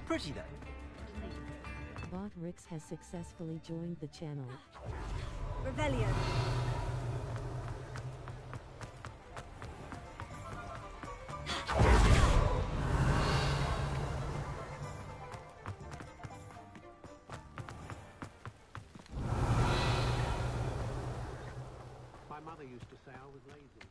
Pretty though. Bot Rix has successfully joined the channel. Revelio. My mother used to say I was lazy.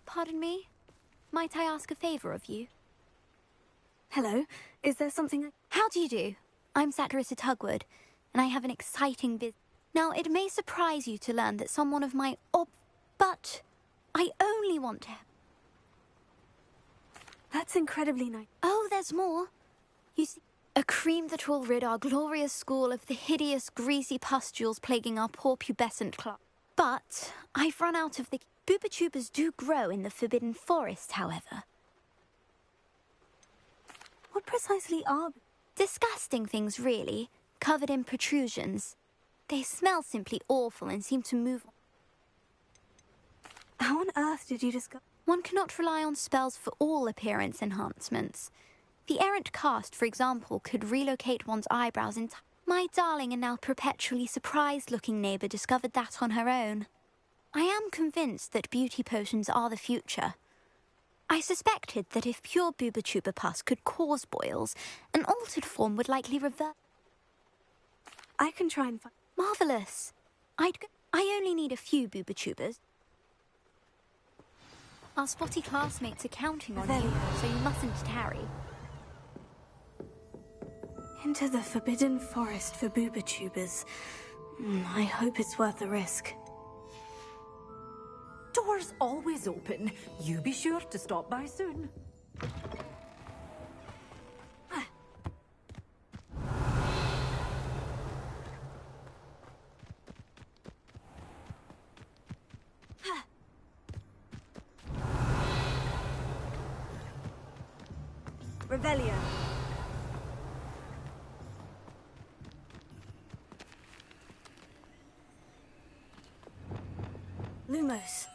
Pardon me? Might I ask a favor of you? Hello, is there something How do you do? I'm Saccharissa Tugwood, and I have an exciting Now, it may surprise you to learn that someone of my but I only want to... That's incredibly nice. Oh, there's more. You see, a cream that will rid our glorious school of the hideous, greasy pustules plaguing our poor pubescent class. But I've run out of the... Boobotubers do grow in the Forbidden Forest, however. What precisely are... Disgusting things, really, covered in protrusions. They smell simply awful and seem to move... How on earth did you discover... One cannot rely on spells for all appearance enhancements. The errant cast, for example, could relocate one's eyebrows in... My darling and now perpetually surprised-looking neighbour discovered that on her own. I am convinced that beauty potions are the future. I suspected that if pure boobotuber pus could cause boils, an altered form would likely revert. I can try and find... Marvellous. I only need a few boobotubers. Our spotty classmates are counting on you, so you mustn't tarry. Into the Forbidden Forest for boobotubers. I hope it's worth the risk. Doors always open. You be sure to stop by soon. Revelio. Lumos.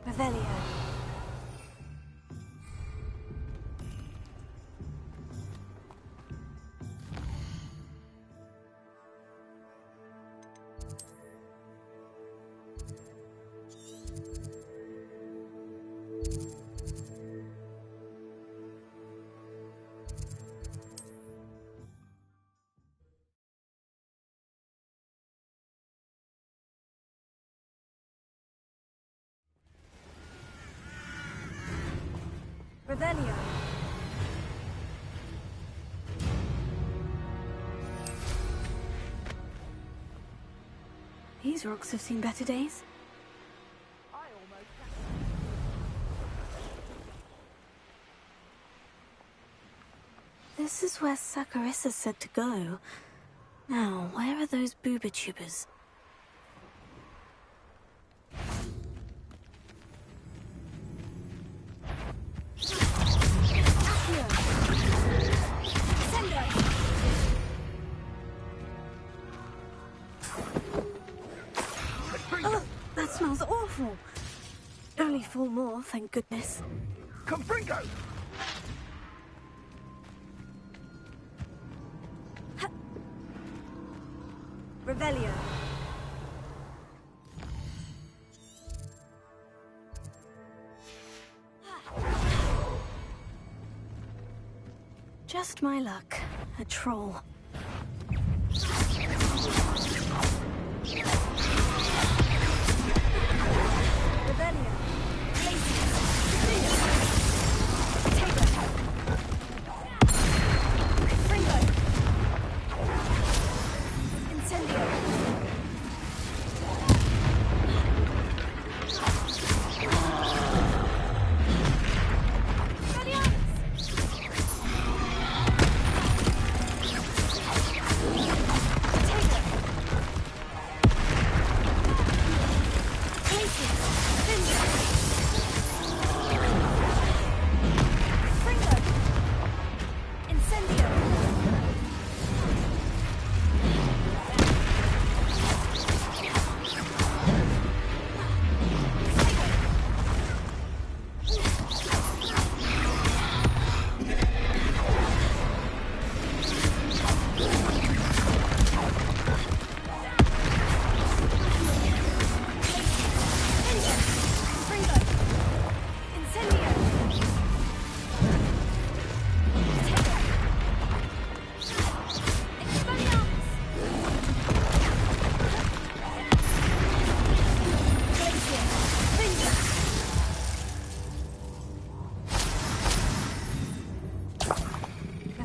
Revelio. Revelio. These rocks have seen better days. This is where Saccharissa said to go. Now, where are those boobotubers? Couple more, thank goodness. Confringo! Revelio. Just my luck. A troll.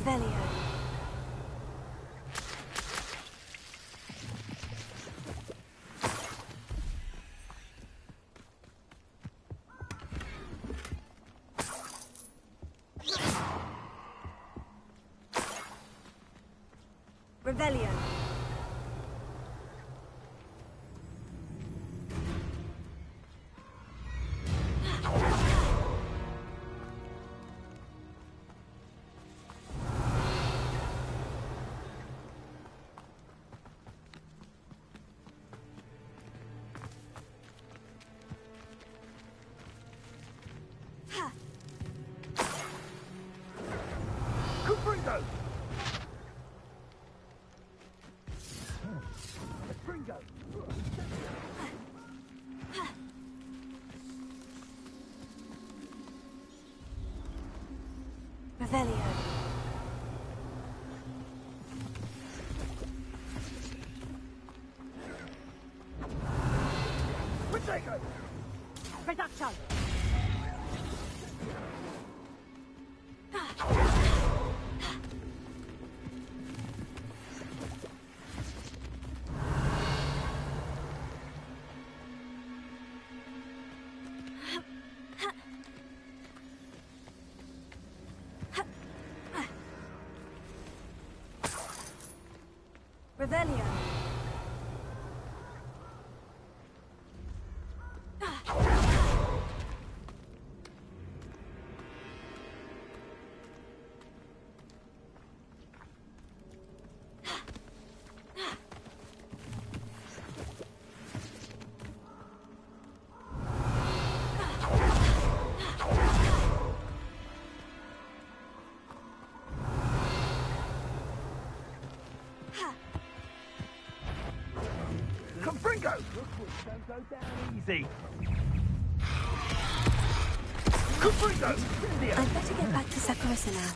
Revelio. Revelio. Confringo! Revelio. Protego! Production! Revelio. Confringo! Don't go down easy. Confringo! I'd better get back to Sakurasa now.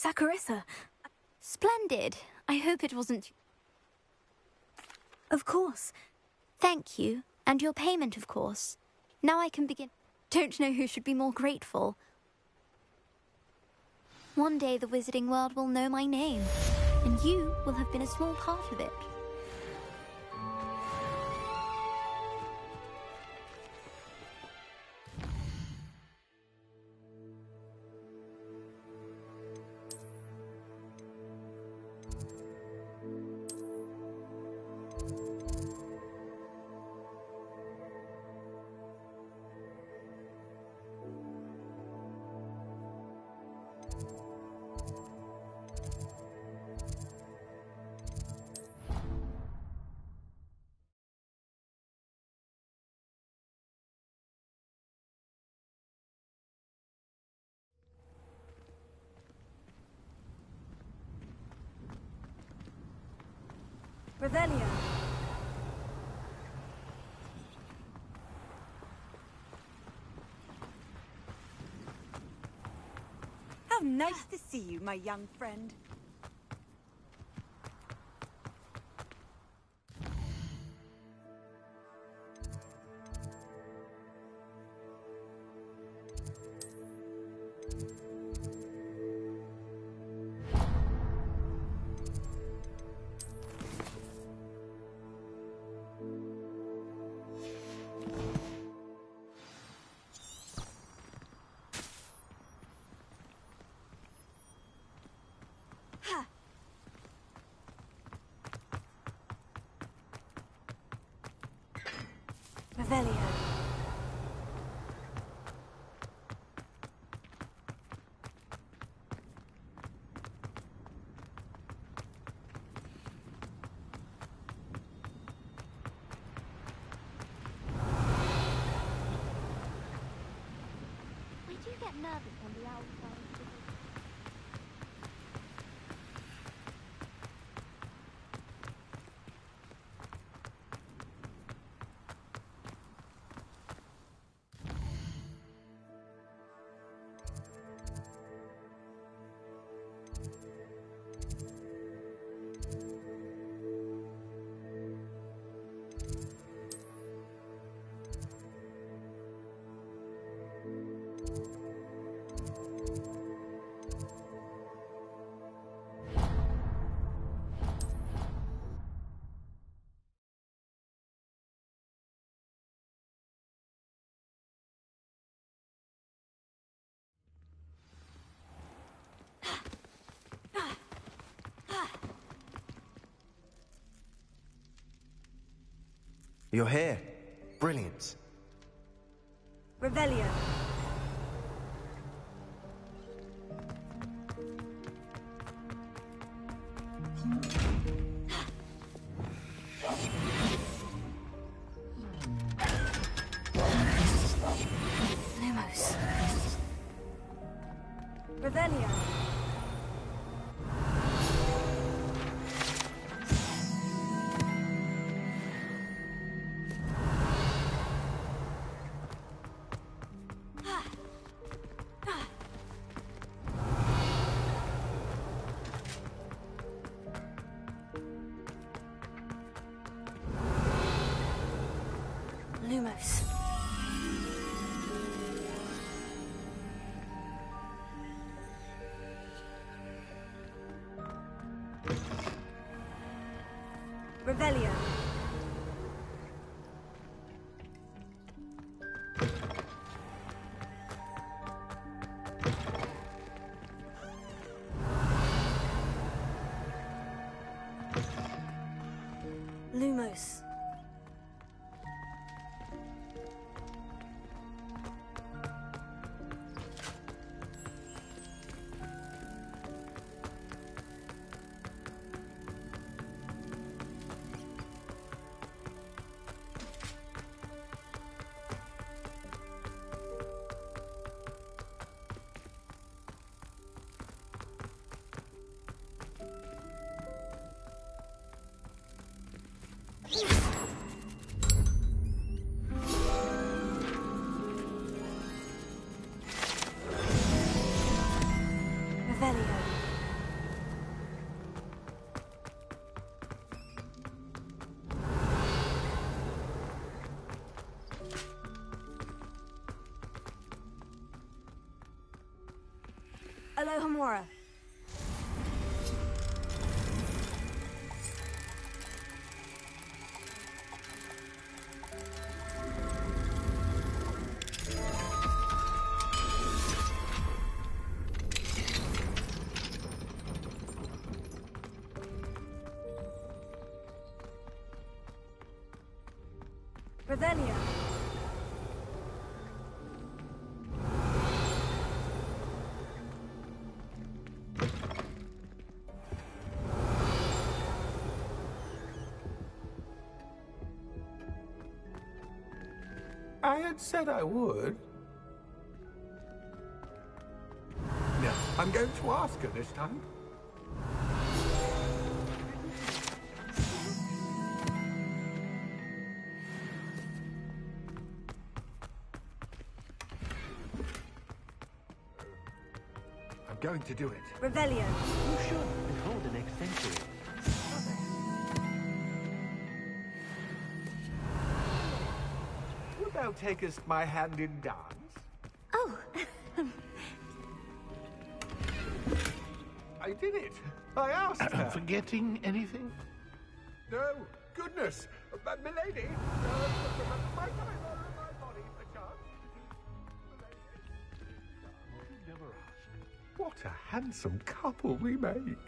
Saccharissa. Splendid. I hope it wasn't... Of course. Thank you. And your payment, of course. Now I can begin. Don't know who should be more grateful. One day the wizarding world will know my name, and you will have been a small part of it. Revelio. How nice to see you, my young friend. Revelio. I do get nervous on the outside. You're here. Brilliant. Revelio. Lumos. Revelio. Lumos. Revelio. Lumos. Yes! Alohomora. Revelio. I had said I would. No, I'm going to ask her this time. I'm going to do it. Revelio. You should before the next century. Wilt thou takest my hand in dance? Oh. I did it. I asked her. Forgetting anything? No, goodness. Milady. My body, perchance. Never asked. What a handsome couple we make.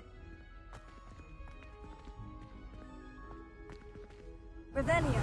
Revelio.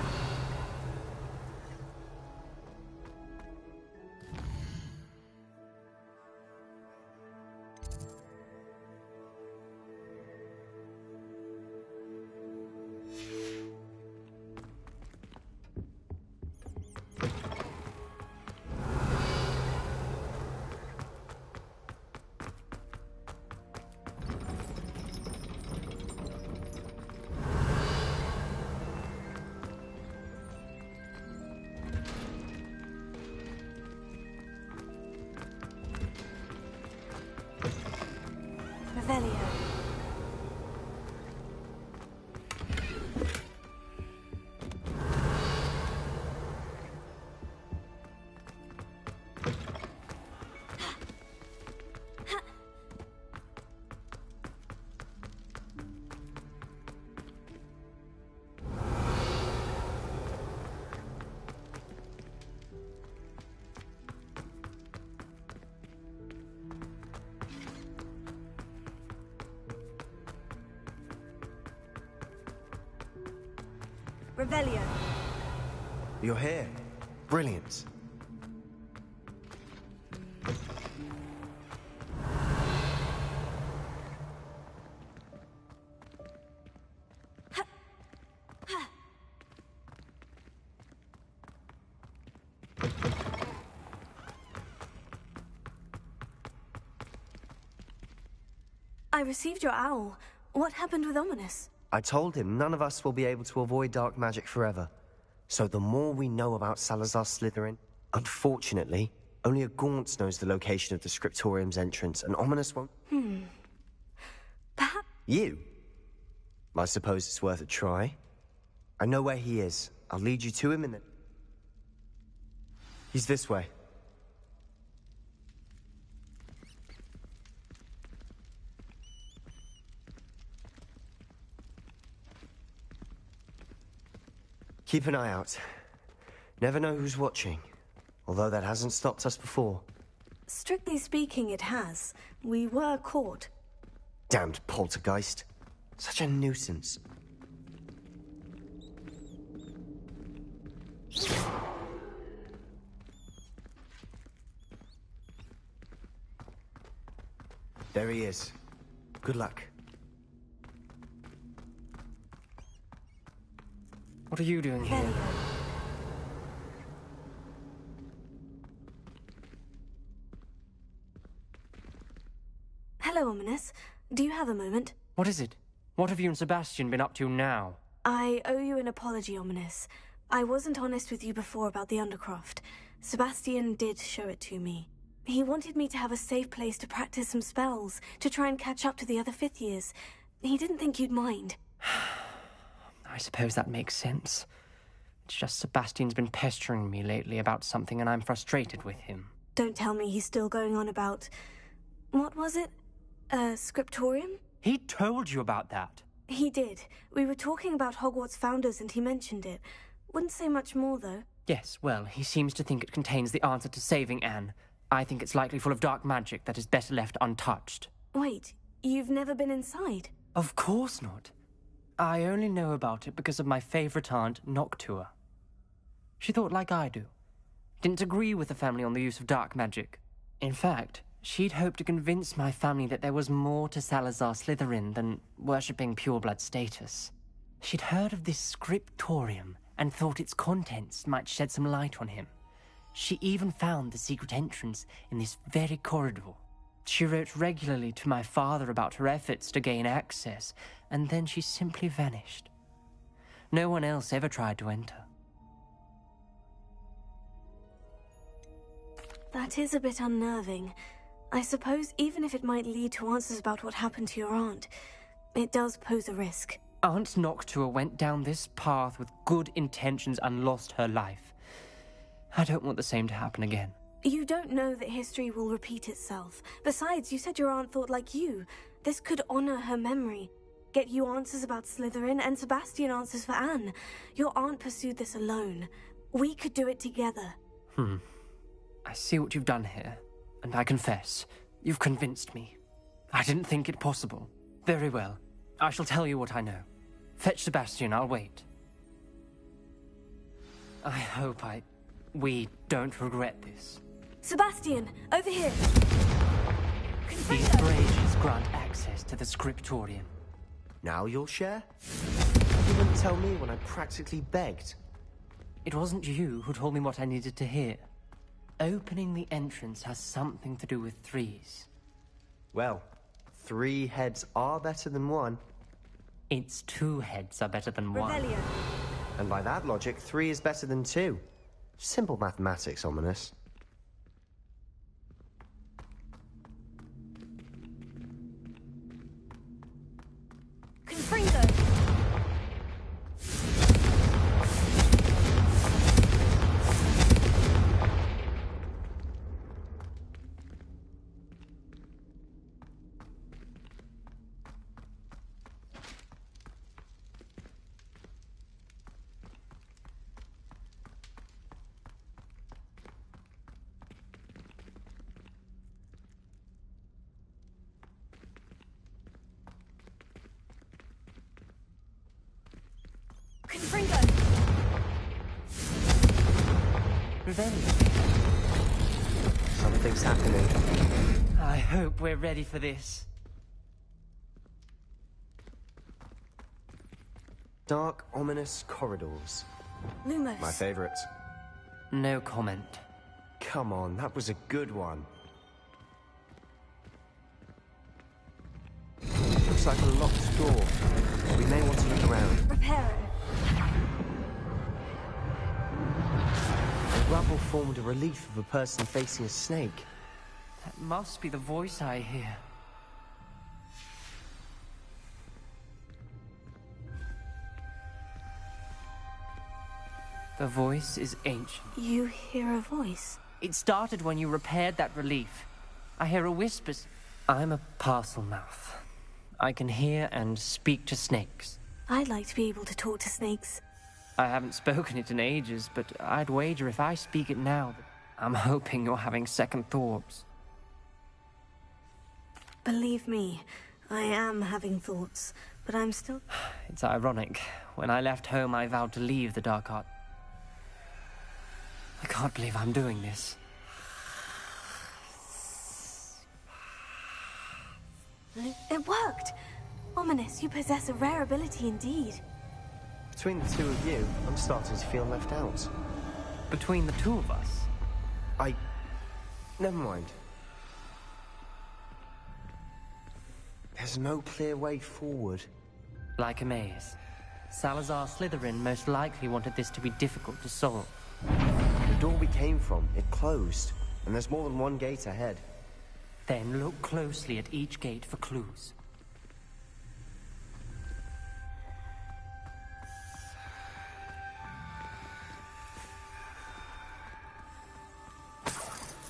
Revelio. Revelio. You're here. Brilliant. I received your owl. What happened with Ominous? I told him none of us will be able to avoid dark magic forever. So the more we know about Salazar Slytherin, unfortunately, only a Gaunt knows the location of the Scriptorium's entrance, and Ominous won't... Perhaps... You? I suppose it's worth a try. I know where he is. I'll lead you to him and then... He's this way. Keep an eye out. Never know who's watching. Although that hasn't stopped us before. Strictly speaking, it has. We were caught. Damned poltergeist. Such a nuisance. There he is. Good luck. What are you doing here? Hello, Ominous. Do you have a moment? What is it? What have you and Sebastian been up to now? I owe you an apology, Ominous. I wasn't honest with you before about the Undercroft. Sebastian did show it to me. He wanted me to have a safe place to practice some spells, to try and catch up to the other fifth years. He didn't think you'd mind. I suppose that makes sense. It's just Sebastian's been pestering me lately about something and I'm frustrated with him. Don't tell me he's still going on about... What was it? A scriptorium? He told you about that. He did. We were talking about Hogwarts founders and he mentioned it. Wouldn't say much more, though. Yes, well, he seems to think it contains the answer to saving Anne. I think it's likely full of dark magic that is better left untouched. Wait, you've never been inside? Of course not. I only know about it because of my favorite aunt, Noctua. She thought like I do. Didn't agree with the family on the use of dark magic. In fact, she'd hoped to convince my family that there was more to Salazar Slytherin than worshipping pureblood status. She'd heard of this scriptorium and thought its contents might shed some light on him. She even found the secret entrance in this very corridor. She wrote regularly to my father about her efforts to gain access, and then she simply vanished. No one else ever tried to enter. That is a bit unnerving. I suppose even if it might lead to answers about what happened to your aunt, it does pose a risk. Aunt Noctua went down this path with good intentions and lost her life. I don't want the same to happen again. You don't know that history will repeat itself. Besides, you said your aunt thought like you. This could honor her memory. Get you answers about Slytherin and Sebastian answers for Anne. Your aunt pursued this alone. We could do it together. I see what you've done here, and I confess, you've convinced me. I didn't think it possible. Very well. I shall tell you what I know. Fetch Sebastian, I'll wait. I hope we don't regret this. Sebastian, over here! These braziers grant access to the scriptorium. Now you'll share? You wouldn't tell me when I practically begged. It wasn't you who told me what I needed to hear. Opening the entrance has something to do with threes. Well, 3 heads are better than 1. It's 2 heads are better than 1. Revelio. And by that logic, 3 is better than 2. Simple mathematics, Ominous. Confringo! Confringo! Something's happening. I hope we're ready for this. Dark, ominous corridors. Lumos. My favorite. No comment. Come on, that was a good one. Looks like a locked door. We may want to look around. Reparo. The rubble formed a relief of a person facing a snake. That must be the voice I hear. The voice is ancient. You hear a voice? It started when you repaired that relief. I hear a whisper. I'm a parcel mouth. I can hear and speak to snakes. I'd like to be able to talk to snakes. I haven't spoken it in ages, but I'd wager if I speak it now, I'm hoping you're having second thoughts. Believe me, I am having thoughts, but I'm still... It's ironic. When I left home, I vowed to leave the dark art. I can't believe I'm doing this. It worked! Ominous, you possess a rare ability indeed. Between the two of you, I'm starting to feel left out. Between the two of us? Never mind. There's no clear way forward. Like a maze. Salazar Slytherin most likely wanted this to be difficult to solve. The door we came from, it closed. And there's more than one gate ahead. Then look closely at each gate for clues.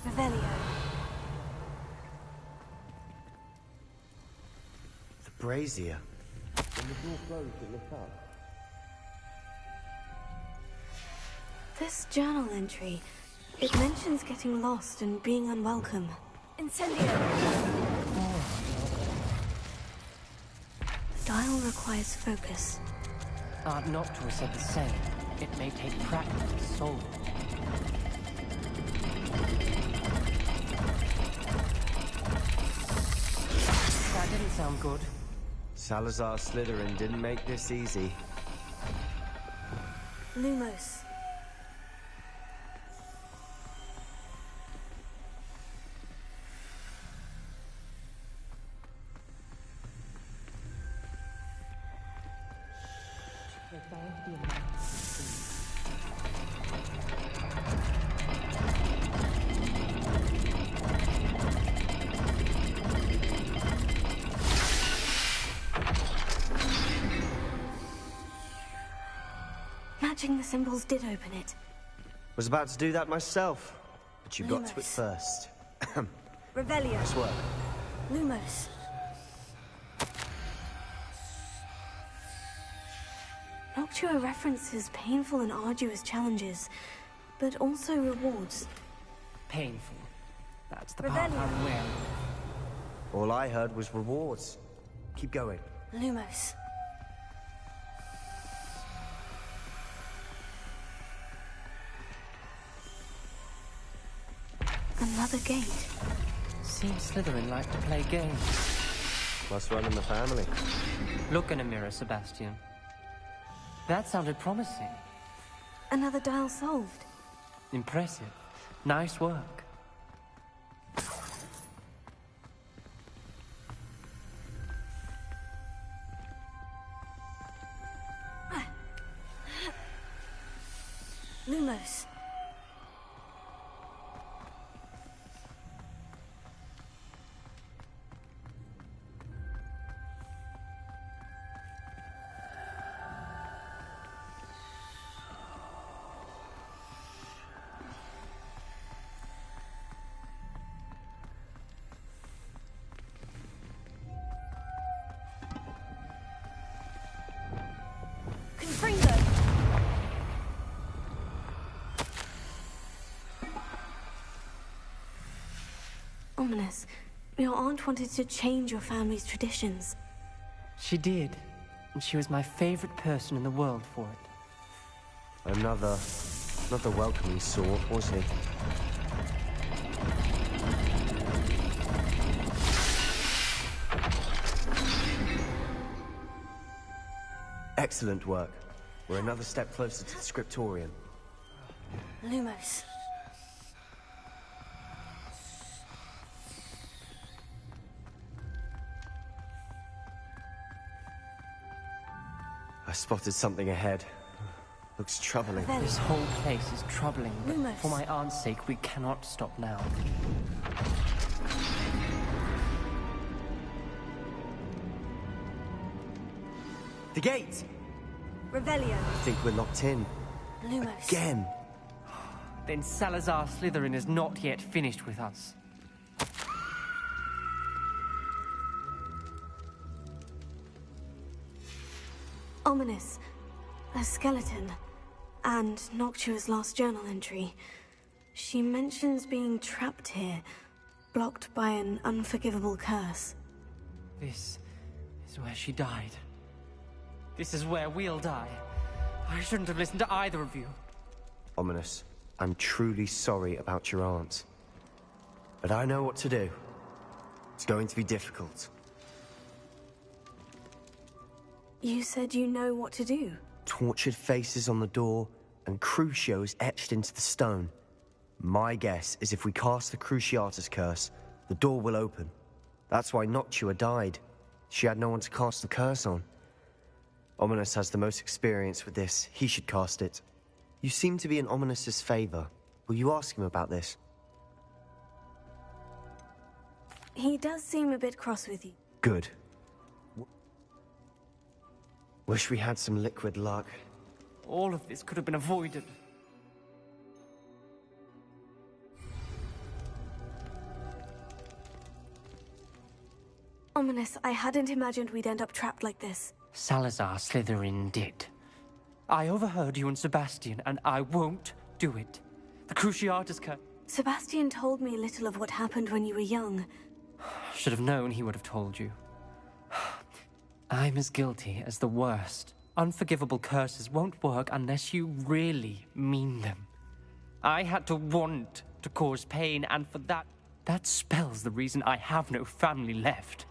Revelio. brazier. When the door closed, it lit up. This journal entry, it mentions getting lost and being unwelcome. Incendio! The dial requires focus. Aunt Noctua said the same. It may take practice to solve it. That didn't sound good. Salazar Slytherin didn't make this easy. Lumos. Matching the symbols did open it. Was about to do that myself, but you got to it Lumos. first. Revelio. Nice work. Lumos. Noctua references painful and arduous challenges, but also rewards. Painful. That's the part Revelio. I'm wearing. All I heard was rewards. Keep going. Lumos. Another gate. Seems Slytherin like to play games. Must run in the family. Look in a mirror, Sebastian. That sounded promising. Another dial solved. Impressive. Nice work. Lumos. Confringo. Ominous. Your aunt wanted to change your family's traditions. She did. And she was my favorite person in the world for it. Another welcoming sort, was he? Excellent work. We're another step closer to the scriptorium. Lumos. I spotted something ahead. Looks troubling. This whole place is troubling, but Lumos. for my aunt's sake, we cannot stop now. The gate! Revelio. I think we're locked in. Lumos. Again! Then Salazar Slytherin is not yet finished with us. Ominous. A skeleton. And Noctua's last journal entry. She mentions being trapped here, blocked by an unforgivable curse. This is where she died. This is where we'll die. I shouldn't have listened to either of you. Ominous, I'm truly sorry about your aunt. But I know what to do. It's going to be difficult. You said you know what to do. Tortured faces on the door and crucios etched into the stone. My guess is if we cast the Cruciatus curse, the door will open. That's why Noctua died. She had no one to cast the curse on. Ominous has the most experience with this. He should cast it. You seem to be in Ominous's favor. Will you ask him about this? He does seem a bit cross with you. Good. Wish we had some liquid luck. All of this could have been avoided. Ominous, I hadn't imagined we'd end up trapped like this. Salazar Slytherin did. I overheard you and Sebastian, and I won't do it. The Cruciatus curse. Sebastian told me little of what happened when you were young. Should have known he would have told you. I'm as guilty as the worst. Unforgivable curses won't work unless you really mean them. I had to want to cause pain, and for that spell's the reason I have no family left.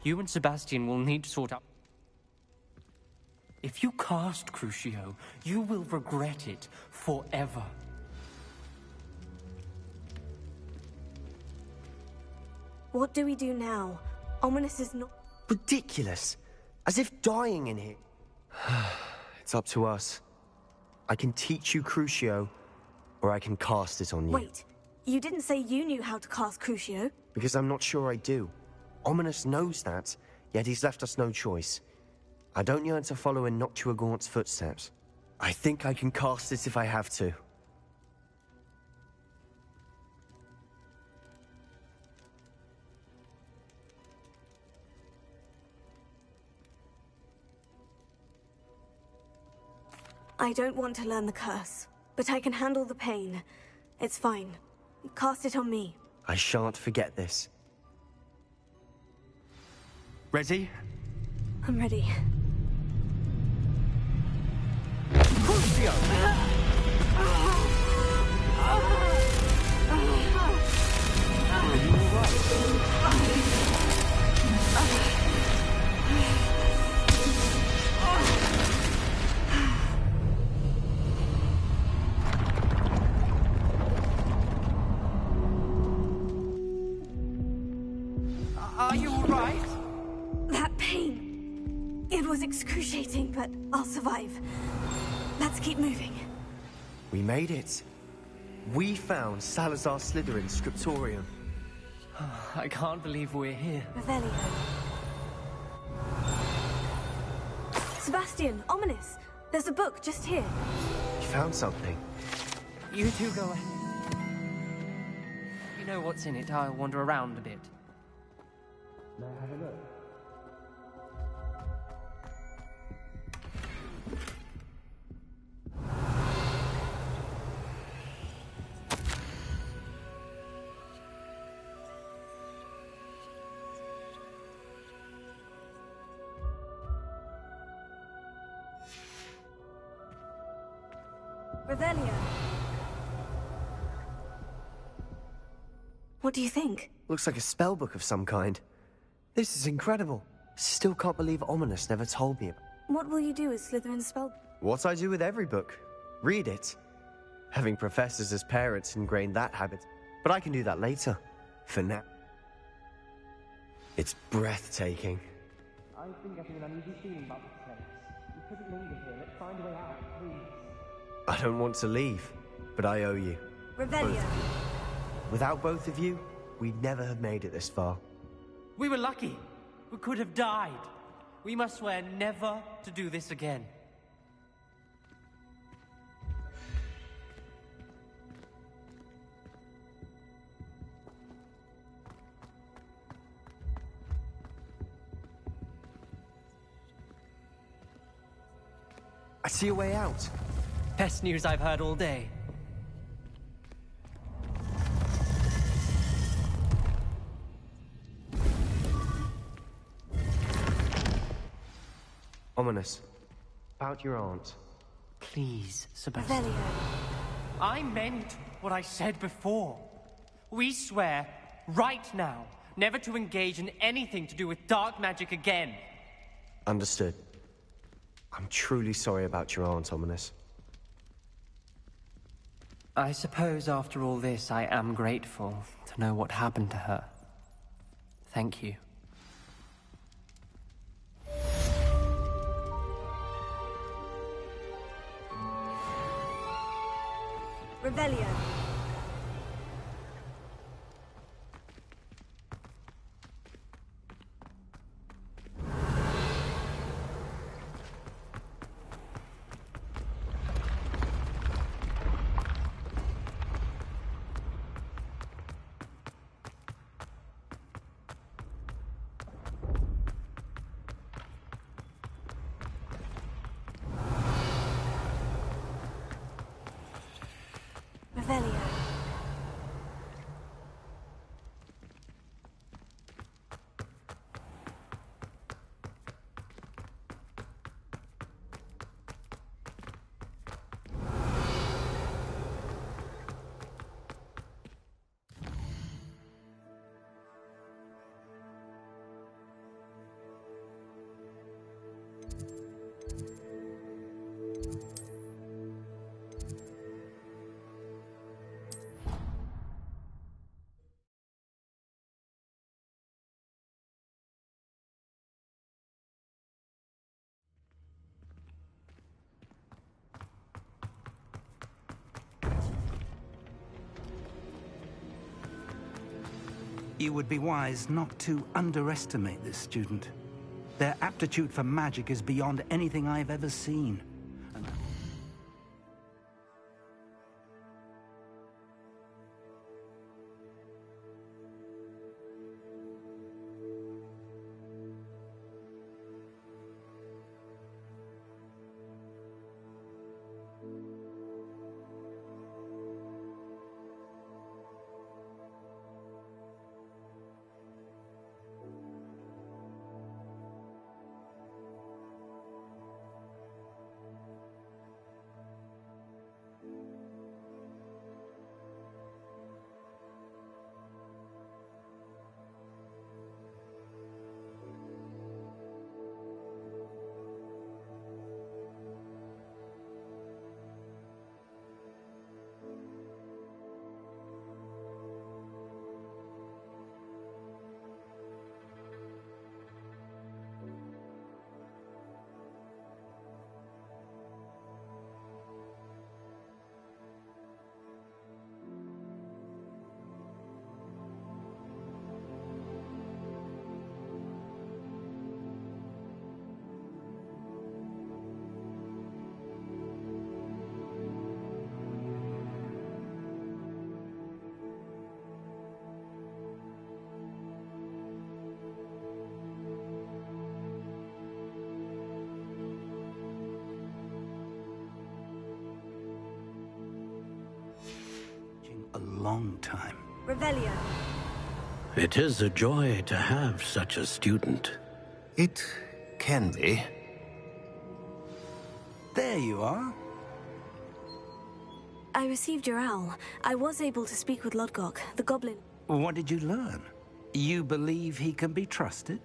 You and Sebastian will need to sort out. If you cast Crucio, you will regret it forever. What do we do now? Ominous is not... Ridiculous. As if dying in here. It's up to us. I can teach you Crucio, or I can cast it on you. Wait, you didn't say you knew how to cast Crucio? Because I'm not sure I do. Ominous knows that, yet he's left us no choice. I don't yearn to follow in Noctua Gaunt's footsteps. I think I can cast it if I have to. I don't want to learn the curse, but I can handle the pain. It's fine. Cast it on me. I shan't forget this. Ready? I'm ready. Are you all right? That pain. It was excruciating, but I'll survive. Let's keep moving. We made it. We found Salazar Slytherin's scriptorium. I can't believe we're here. Revelio. Sebastian, Ominous. There's a book just here. You found something. You two go ahead. You know what's in it. I'll wander around a bit. May I have a look? Revelio. What do you think? Looks like a spell book of some kind. This is incredible. Still can't believe Ominous never told me about. What will you do with Slytherin's spell? What I do with every book. Read it. Having professors as parents ingrained that habit. But I can do that later. For now. It's breathtaking. I've been getting an uneasy feeling about this place. We couldn't linger here. Let's find a way out, please. I don't want to leave, but I owe you. Revelio. Without both of you, we'd never have made it this far. We were lucky. We could have died. We must swear never to do this again. I see a way out. Best news I've heard all day. Ominous. About your aunt. Please, Sebastian. Revelio. I meant what I said before. We swear, right now, never to engage in anything to do with dark magic again. Understood. I'm truly sorry about your aunt, Ominous. I suppose after all this, I am grateful to know what happened to her. Thank you. Revelio. Revelio. You would be wise not to underestimate this student. Their aptitude for magic is beyond anything I've ever seen. And a long time. Revelio. It is a joy to have such a student. It can be. There you are. I received your owl. I was able to speak with Lodgok, the goblin. What did you learn? You believe he can be trusted?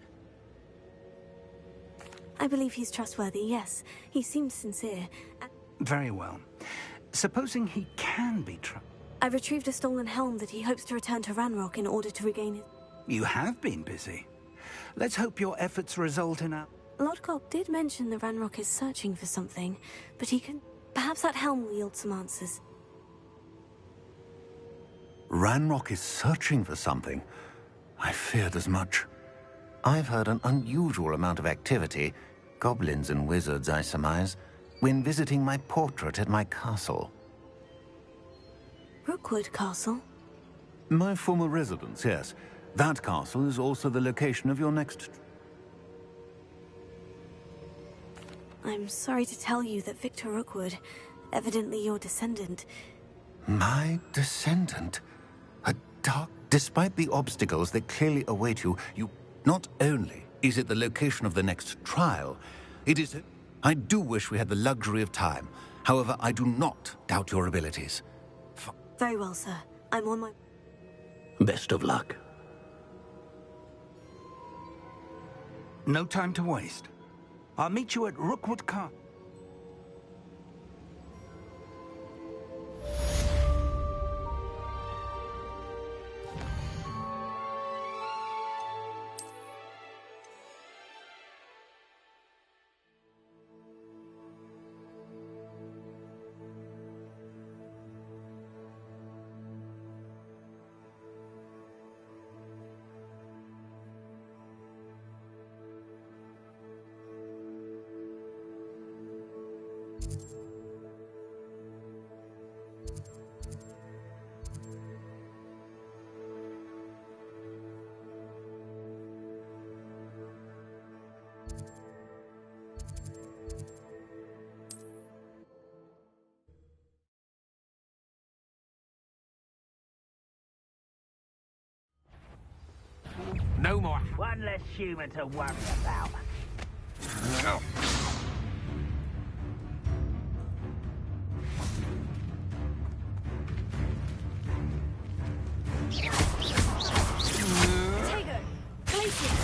I believe he's trustworthy, yes. He seems sincere. Very well. Supposing he can be trusted. I retrieved a stolen helm that he hopes to return to Ranrock in order to regain it. You have been busy. Let's hope your efforts result in a... Lodgok did mention the Ranrock is searching for something, but he can... Perhaps that helm will yield some answers. Ranrock is searching for something. I feared as much. I've heard an unusual amount of activity, goblins and wizards, I surmise, when visiting my portrait at my castle. Rookwood Castle? My former residence, yes. That castle is also the location of your next... I'm sorry to tell you that Victor Rookwood, evidently your descendant... My descendant? A dark... Despite the obstacles that clearly await you, not only is it the location of the next trial, it is... I do wish we had the luxury of time. However, I do not doubt your abilities. Very well, sir. I'm on my... Best of luck. No time to waste. I'll meet you at Rookwood Castle. No more. One less human to worry about. Potato! Glacier!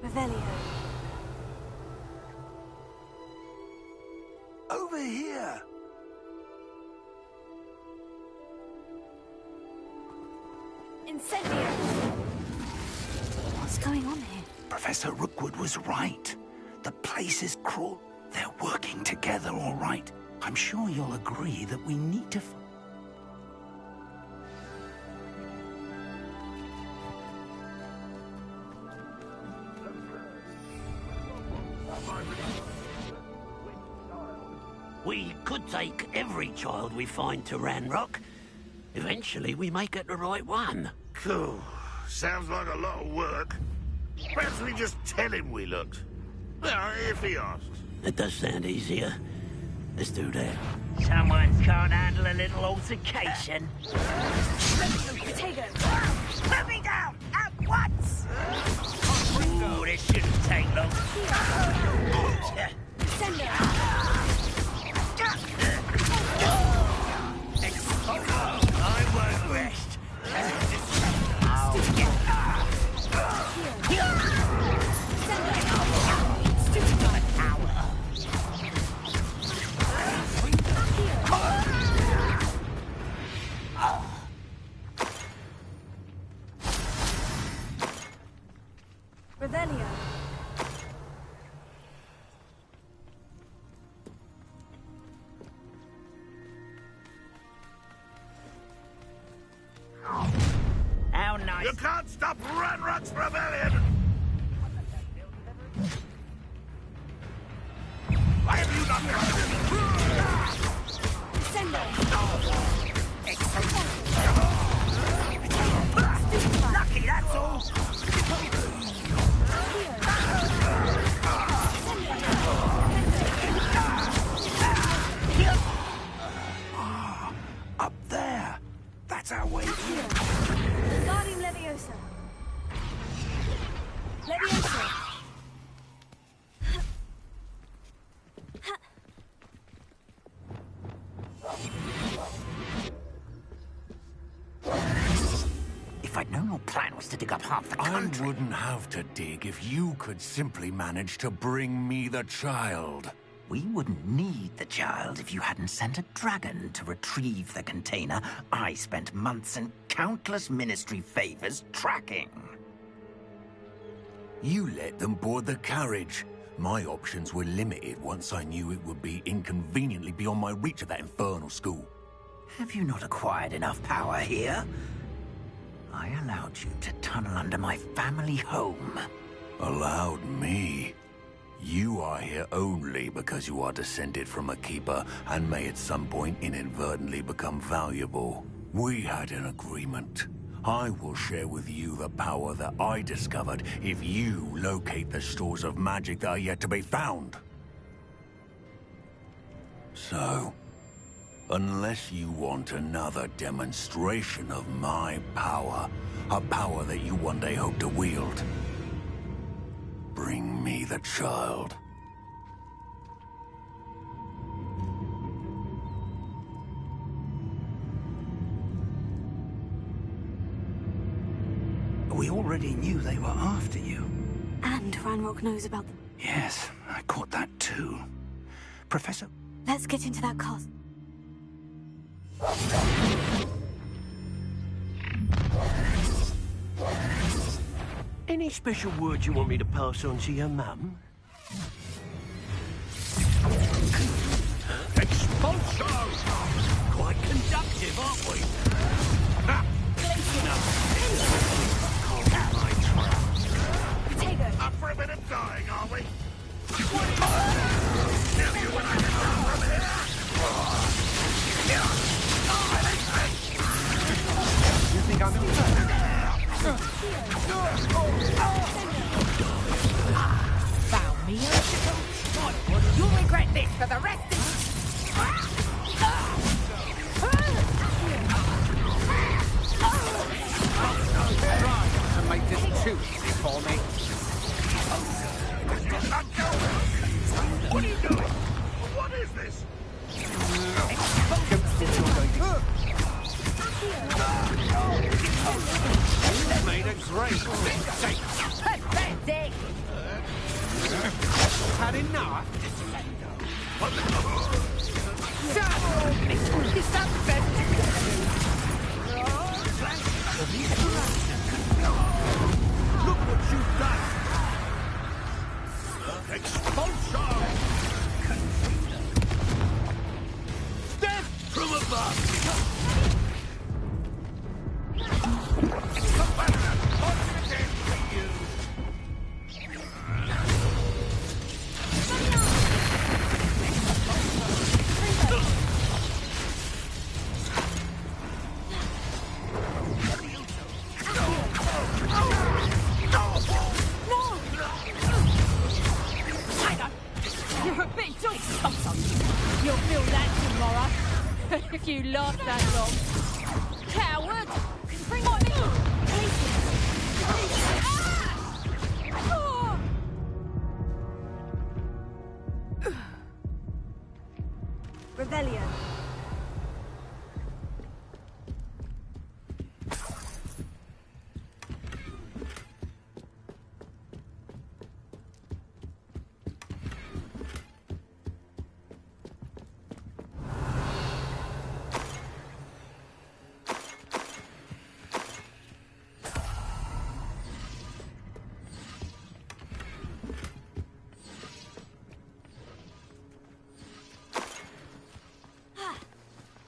Revelio. Over here! Incendio! What's going on here? Professor Rookwood was right. The place is cruel. They're working together, all right. I'm sure you'll agree that we need to... We could take every child we find to Ranrock. Eventually, we may get the right one. Cool. Sounds like a lot of work. Perhaps we just tell him we looked. Well, if he asks. It does sound easier. Let's do that. Someone can't handle a little altercation. Potato! Put me down! At once! Ooh, this shouldn't take long. I won't rest. Revelio. How nice. You can't stop Ranrock's rebellion! Why have you not Lucky, that's all. Up there! That's our way here! Guardian Leviosa. Leviosa. If I'd known your plan was to dig up half the country... I wouldn't have to dig if you could simply manage to bring me the child. We wouldn't need the child if you hadn't sent a dragon to retrieve the container I spent months and countless ministry favors tracking. You let them board the carriage. My options were limited once I knew it would be inconveniently beyond my reach at that infernal school. Have you not acquired enough power here? I allowed you to tunnel under my family home. Allowed me? You are here only because you are descended from a keeper and may at some point inadvertently become valuable. We had an agreement. I will share with you the power that I discovered if you locate the stores of magic that are yet to be found. So, unless you want another demonstration of my power, a power that you one day hope to wield, bring me the child. We already knew they were after you. And Ranrock knows about them. Yes, I caught that too. Professor... Let's get into that cast. Any special words you want me to pass on to your mum? Expulso! Quite conductive, aren't we? Up for a bit of dying, are we? Tell you when I come from here! You think I'm impressed? Found me, You'll regret this for the rest of... this! Made a great mistake. Pathetic! Had enough? Is that the best you can do? Look what you've done! Expulsion! Death from above! You're a bit too sometimes. You'll feel that tomorrow. If you last that long. Coward! Bring on me! Rebellion.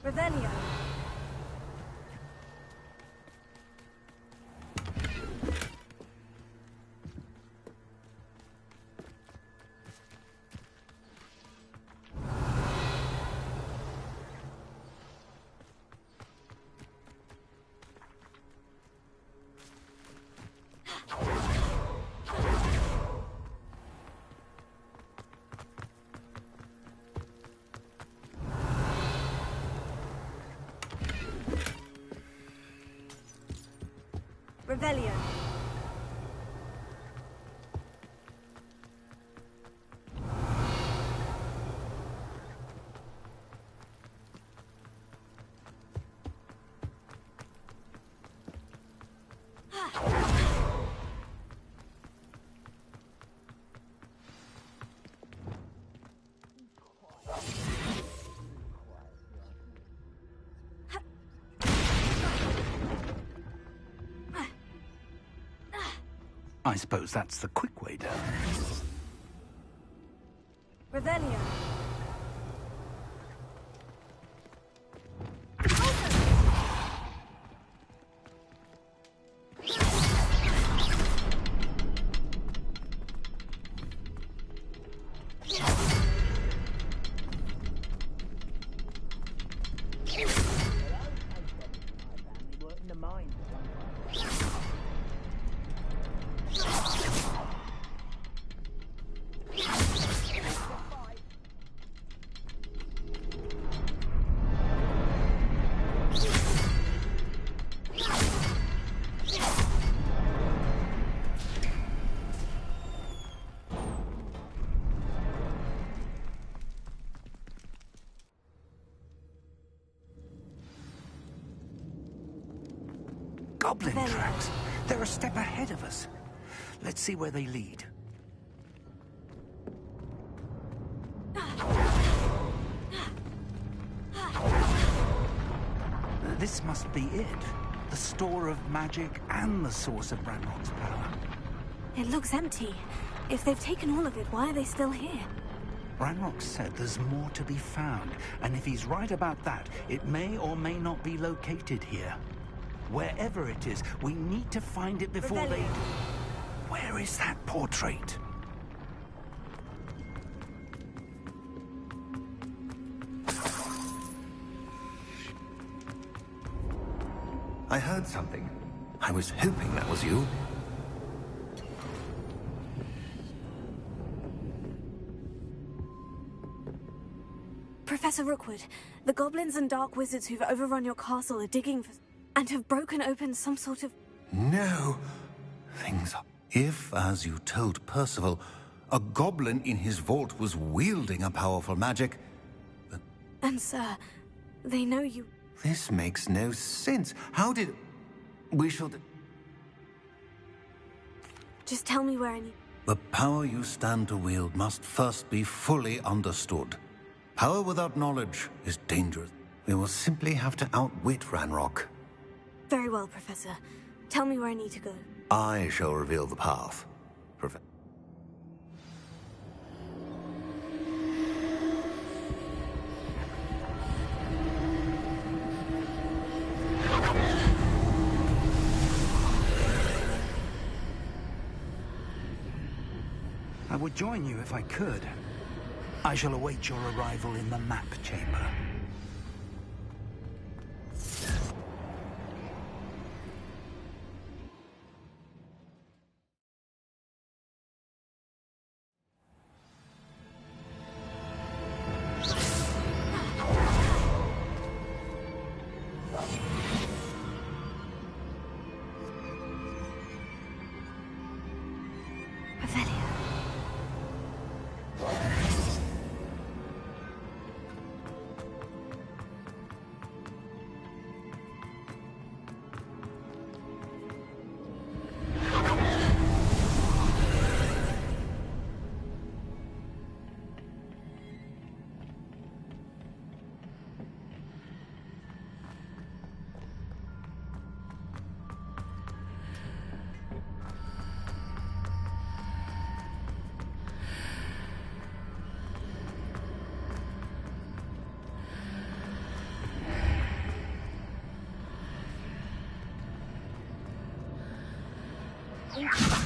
Rebellion. Rebellion. I suppose that's the quick way down. Rebellion. Goblin tracks. They're a step ahead of us. Let's see where they lead. This must be it. The store of magic and the source of Ranrock's power. It looks empty. If they've taken all of it, why are they still here? Ranrock said there's more to be found, and if he's right about that, it may or may not be located here. Wherever it is, we need to find it before they do. Where is that portrait? I heard something. I was hoping that was you. Professor Rookwood, the goblins and dark wizards who've overrun your castle are digging for... and have broken open some sort of... No. Things are... If, as you told Percival, a goblin in his vault was wielding a powerful magic, And sir, they know you... This makes no sense. How did... We shall... Just tell me where I need... The power you stand to wield must first be fully understood. Power without knowledge is dangerous. We will simply have to outwit Ranrock. Very well, Professor. Tell me where I need to go. I shall reveal the path. I would join you if I could. I shall await your arrival in the map chamber.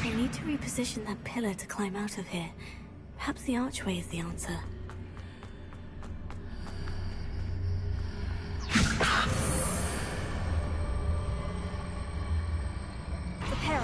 I need to reposition that pillar to climb out of here. Perhaps the archway is the answer. Prepare.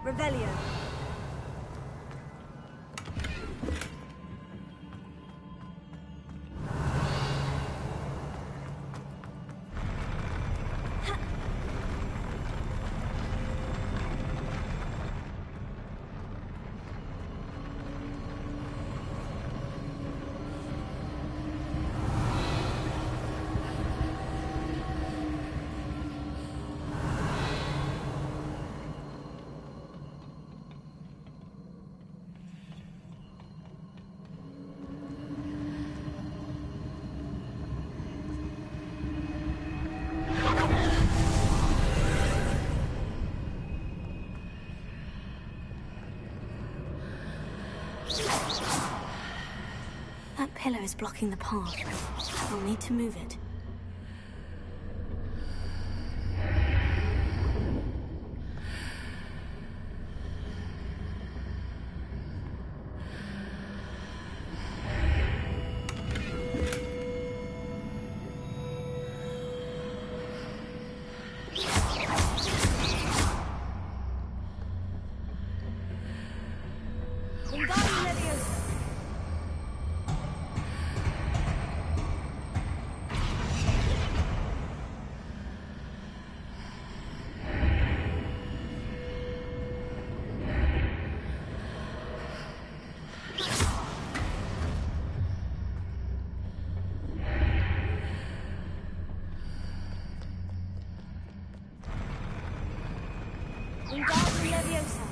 Revelio. That pillar is blocking the path. I'll need to move it. Leviosa.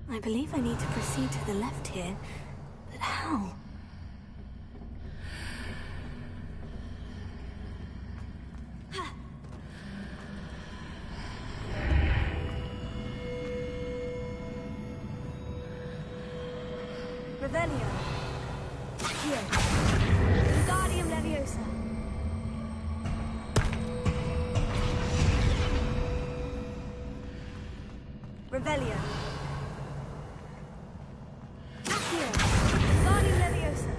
I believe I need to proceed to the left here, but how? Revelio. Here. Wingardium Leviosa. Revelio. Accio. Wingardium Leviosa.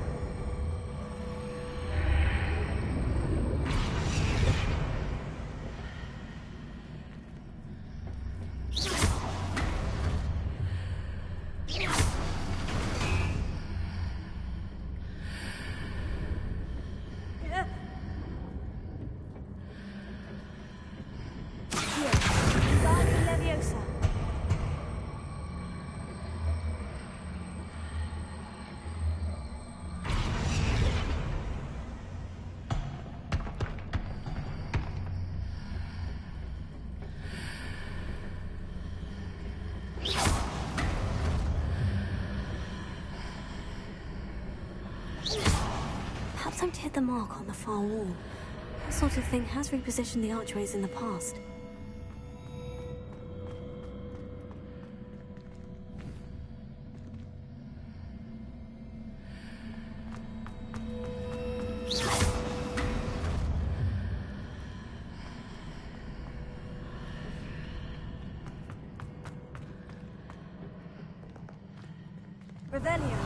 Wingardium Leviosa. Don't hit the mark on the far wall. That sort of thing has repositioned the archways in the past. Revelio.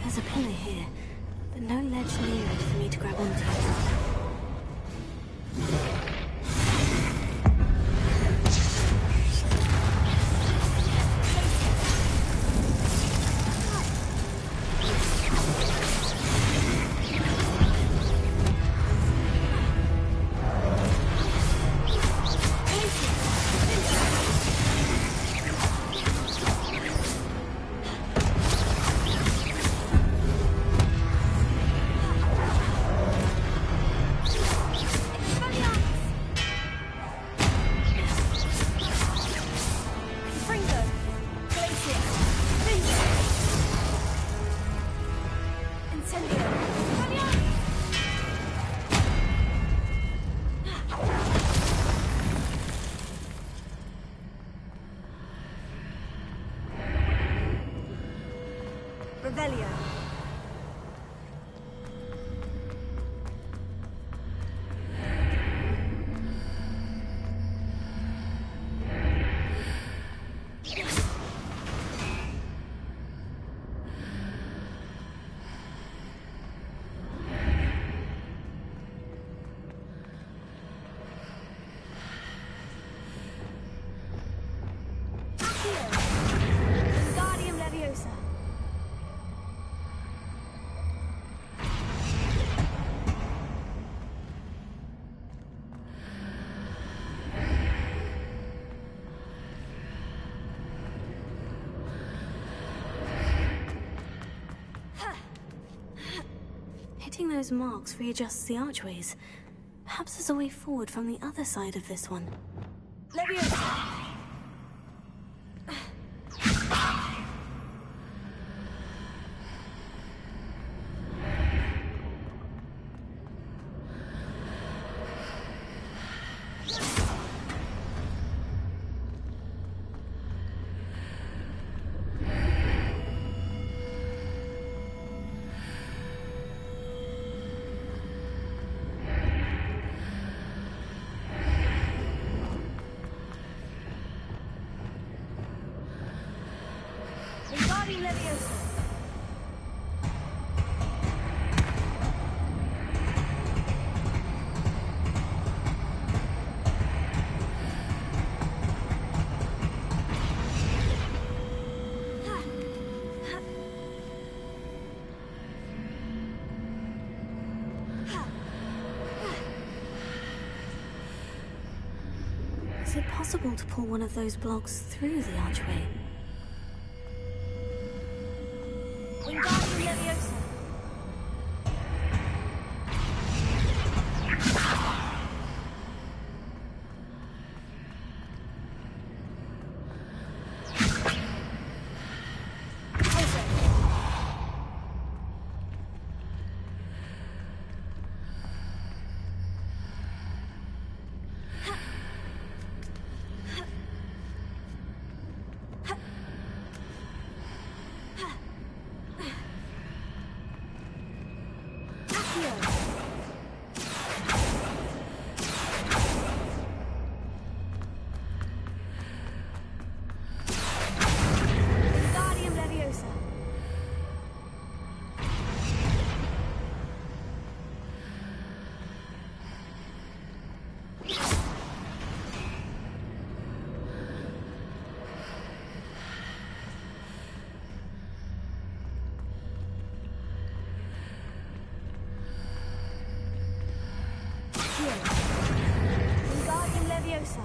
There's a pillar here, but no ledge near it for me to grab onto. Revelio. Guardium Leviosa. Hitting those marks readjusts the archways. Perhaps there's a way forward from the other side of this one. Leviosa! Guardium Leviosa! Is it possible to pull one of those blocks through the archway? Wingardium Leviosa! Leviosa.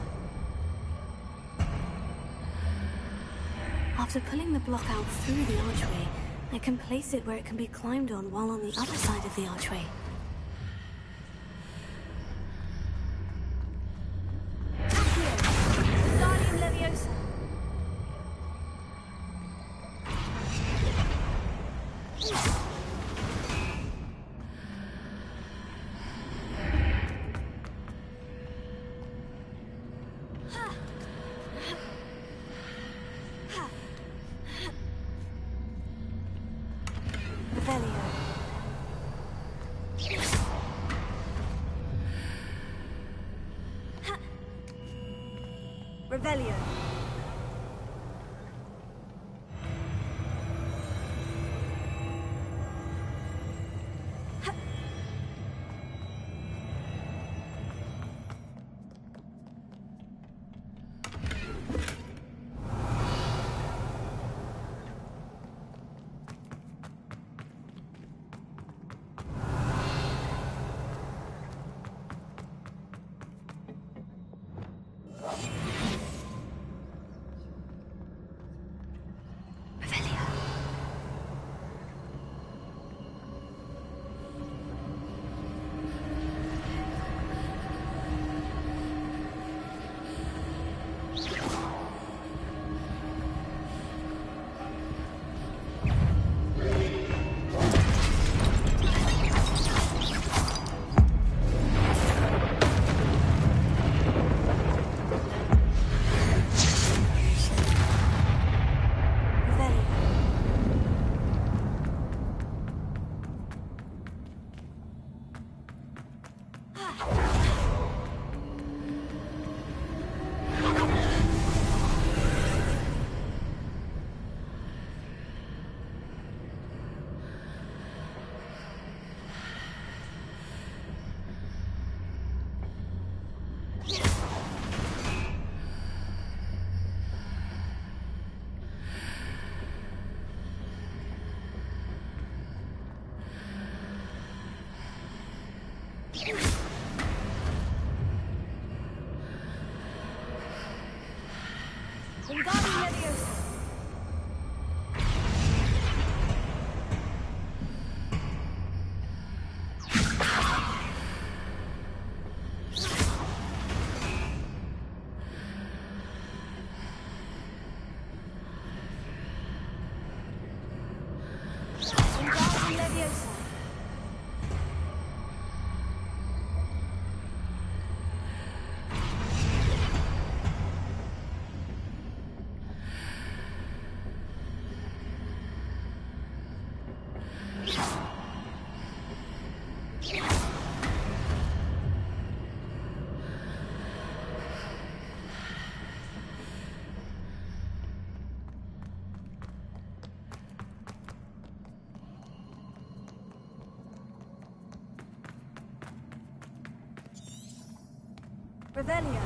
After pulling the block out through the archway, I can place it where it can be climbed on while on the other side of the archway. Guardian Leviosa. Revelio. Wingardium Leviosa. Wingardium Leviosa. Revelio.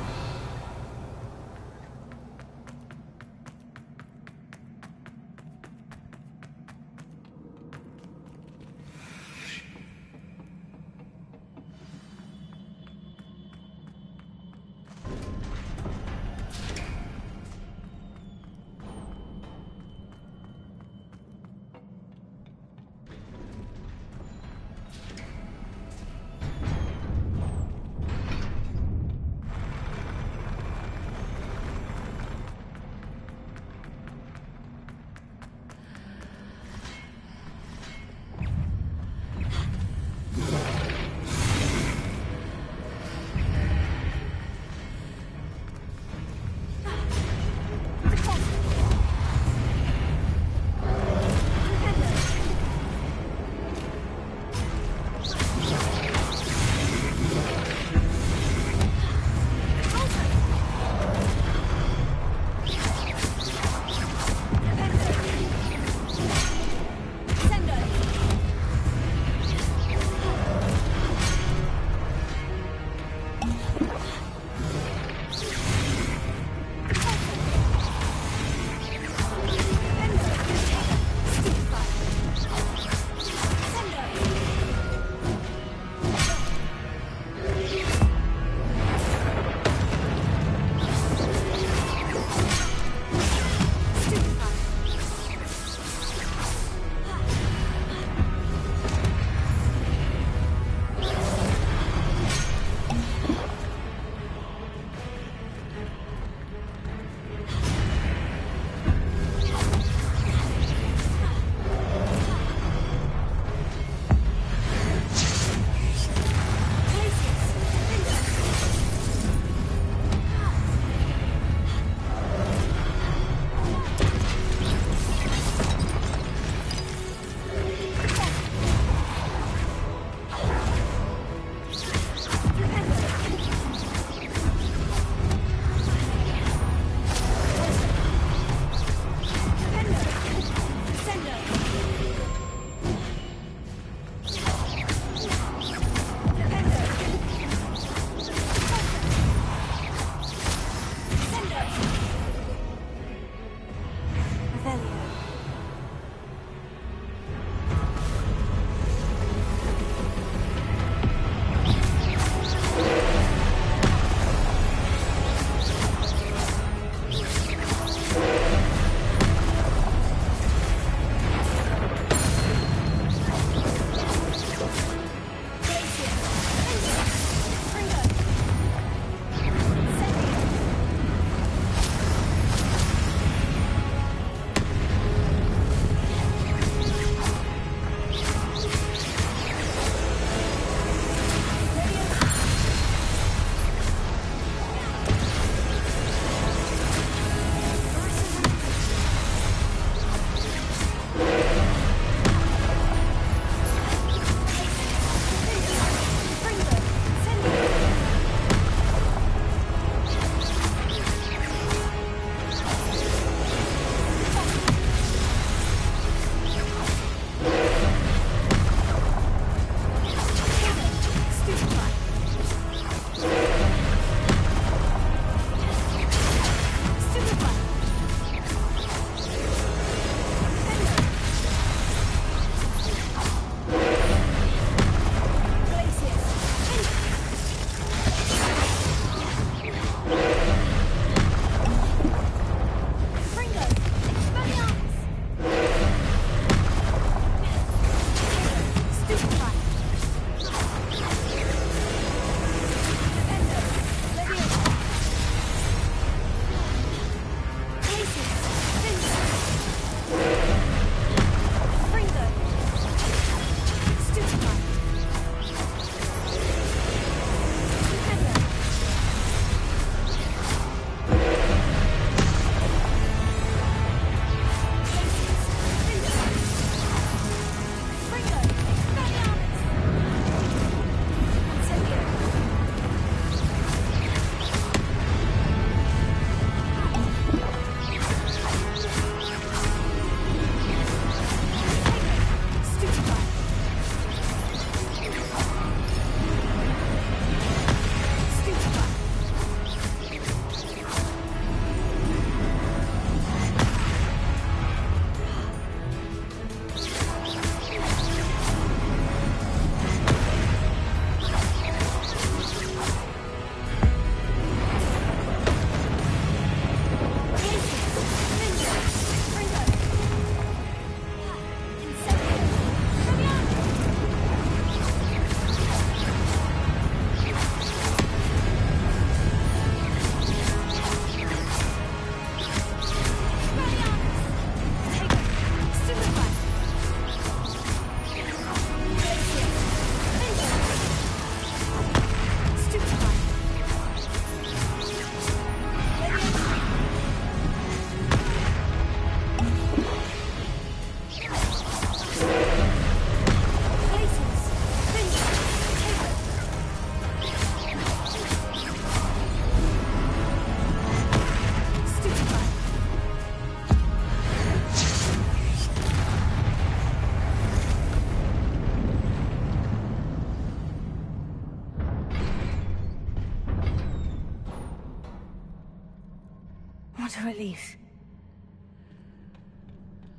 What a relief.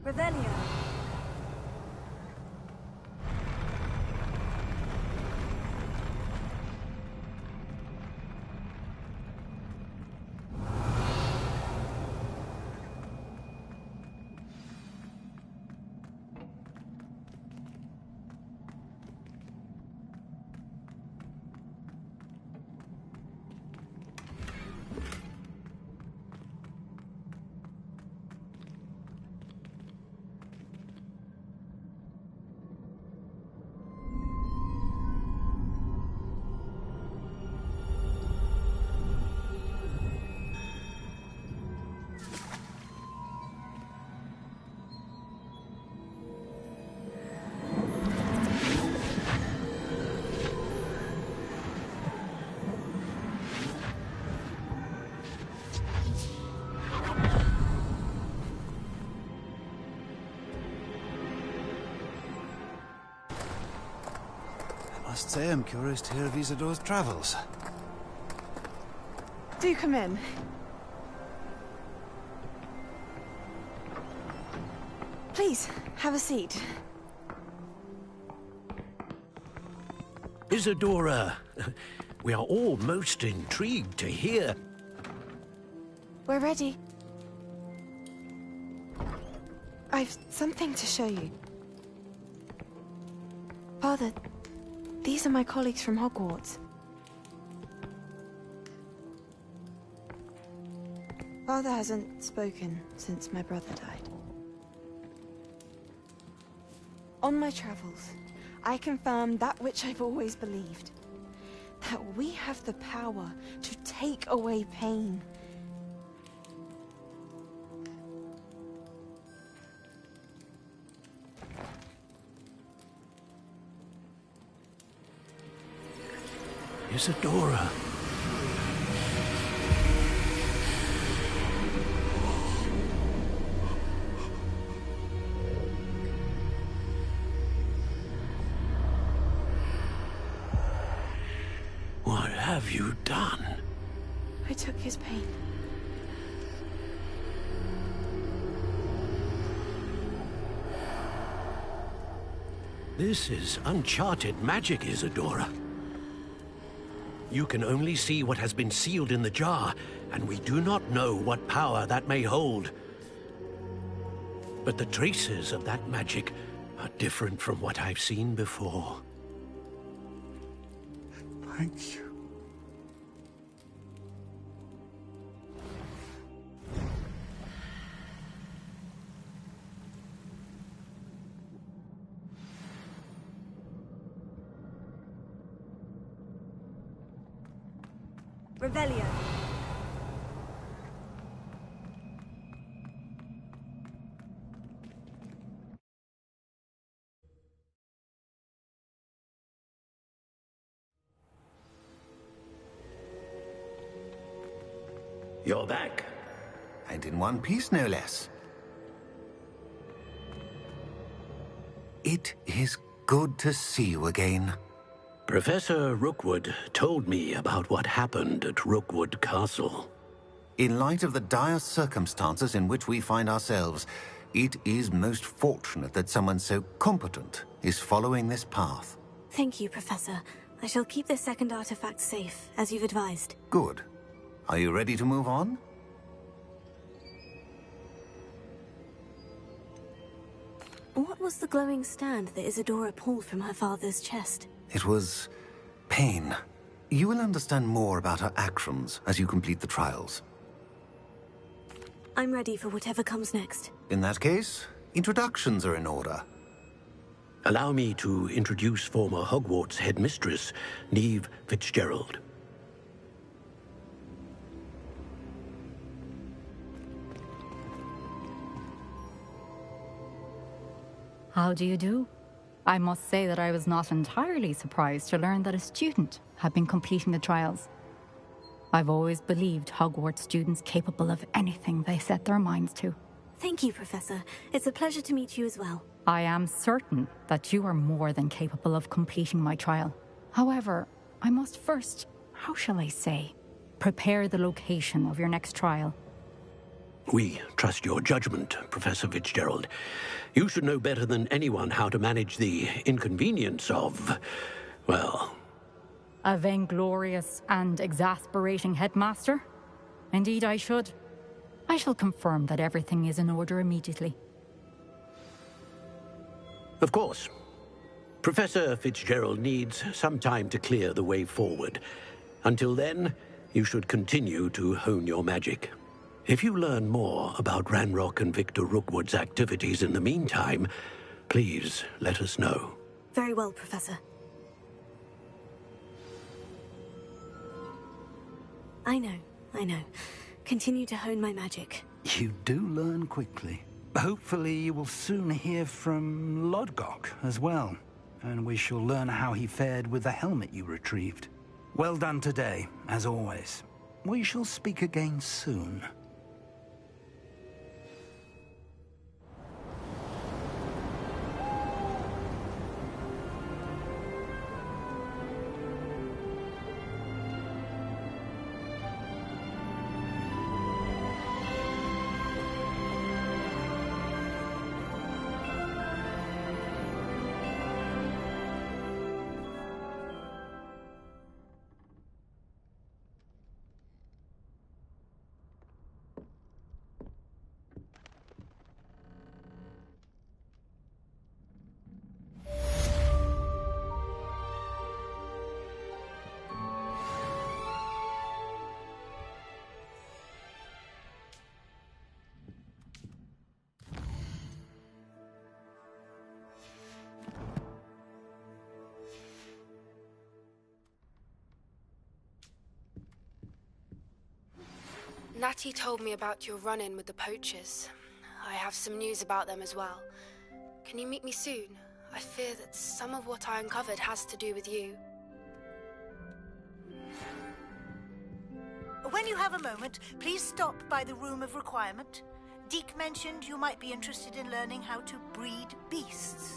Revelio. I must say I'm curious to hear of Isidore's travels. Do come in. Please, have a seat. Isadora, we are all most intrigued to hear. We're ready. I've something to show you. Father, these are my colleagues from Hogwarts. Father hasn't spoken since my brother died. On my travels, I confirmed that which I've always believed. That we have the power to take away pain. Isadora. What have you done? I took his pain. This is uncharted magic, Isadora. You can only see what has been sealed in the jar, and we do not know what power that may hold. But the traces of that magic are different from what I've seen before. Thank you. Revelio. You're back. And in one piece, no less. It is good to see you again. Professor Rookwood told me about what happened at Rookwood Castle. In light of the dire circumstances in which we find ourselves, it is most fortunate that someone so competent is following this path. Thank you, Professor. I shall keep this second artifact safe, as you've advised. Good. Are you ready to move on? What was the glowing stand that Isadora pulled from her father's chest? It was pain. You will understand more about her actions as you complete the trials. I'm ready for whatever comes next. In that case, introductions are in order. Allow me to introduce former Hogwarts headmistress, Neve Fitzgerald. How do you do? I must say that I was not entirely surprised to learn that a student had been completing the trials. I've always believed Hogwarts students capable of anything they set their minds to. Thank you, Professor. It's a pleasure to meet you as well. I am certain that you are more than capable of completing my trial. However, I must first, how shall I say, prepare the location of your next trial. We trust your judgment, Professor Fitzgerald. You should know better than anyone how to manage the inconvenience of, well... A vainglorious and exasperating headmaster? Indeed I should. I shall confirm that everything is in order immediately. Of course. Professor Fitzgerald needs some time to clear the way forward. Until then, you should continue to hone your magic. If you learn more about Ranrock and Victor Rookwood's activities in the meantime, please let us know. Very well, Professor. I know. Continue to hone my magic. You do learn quickly. Hopefully you will soon hear from Lodgok as well, and we shall learn how he fared with the helmet you retrieved. Well done today, as always. We shall speak again soon. Natty told me about your run-in with the poachers. I have some news about them as well. Can you meet me soon? I fear that some of what I uncovered has to do with you. When you have a moment, please stop by the Room of Requirement. Deke mentioned you might be interested in learning how to breed beasts.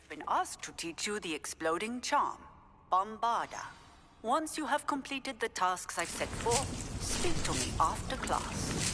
Been asked to teach you the exploding charm, Bombarda. Once you have completed the tasks I've set forth, speak to me after class.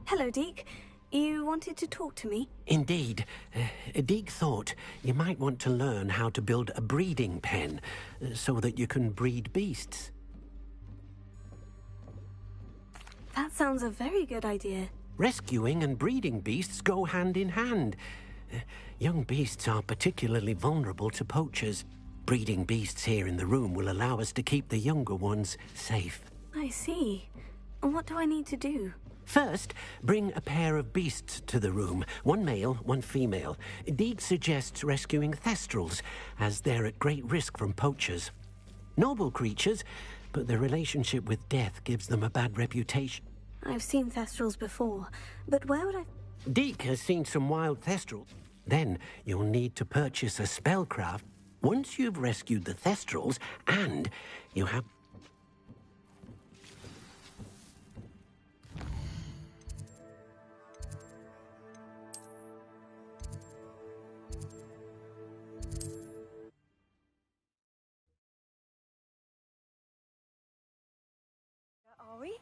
Hello, Deke. You wanted to talk to me? Indeed. Deke thought you might want to learn how to build a breeding pen so that you can breed beasts. That That sounds a very good idea. Rescuing and breeding beasts go hand in hand. Young beasts are particularly vulnerable to poachers. Breeding beasts here in the room will allow us to keep the younger ones safe. I see. And what do I need to do? First, bring a pair of beasts to the room. One male, one female. Deek suggests rescuing thestrals, as they're at great risk from poachers. Noble creatures, but their relationship with death gives them a bad reputation. I've seen thestrals before, but where would I... Deek has seen some wild thestrals. Then you'll need to purchase a spellcraft once you've rescued the thestrals, and you have... Are we?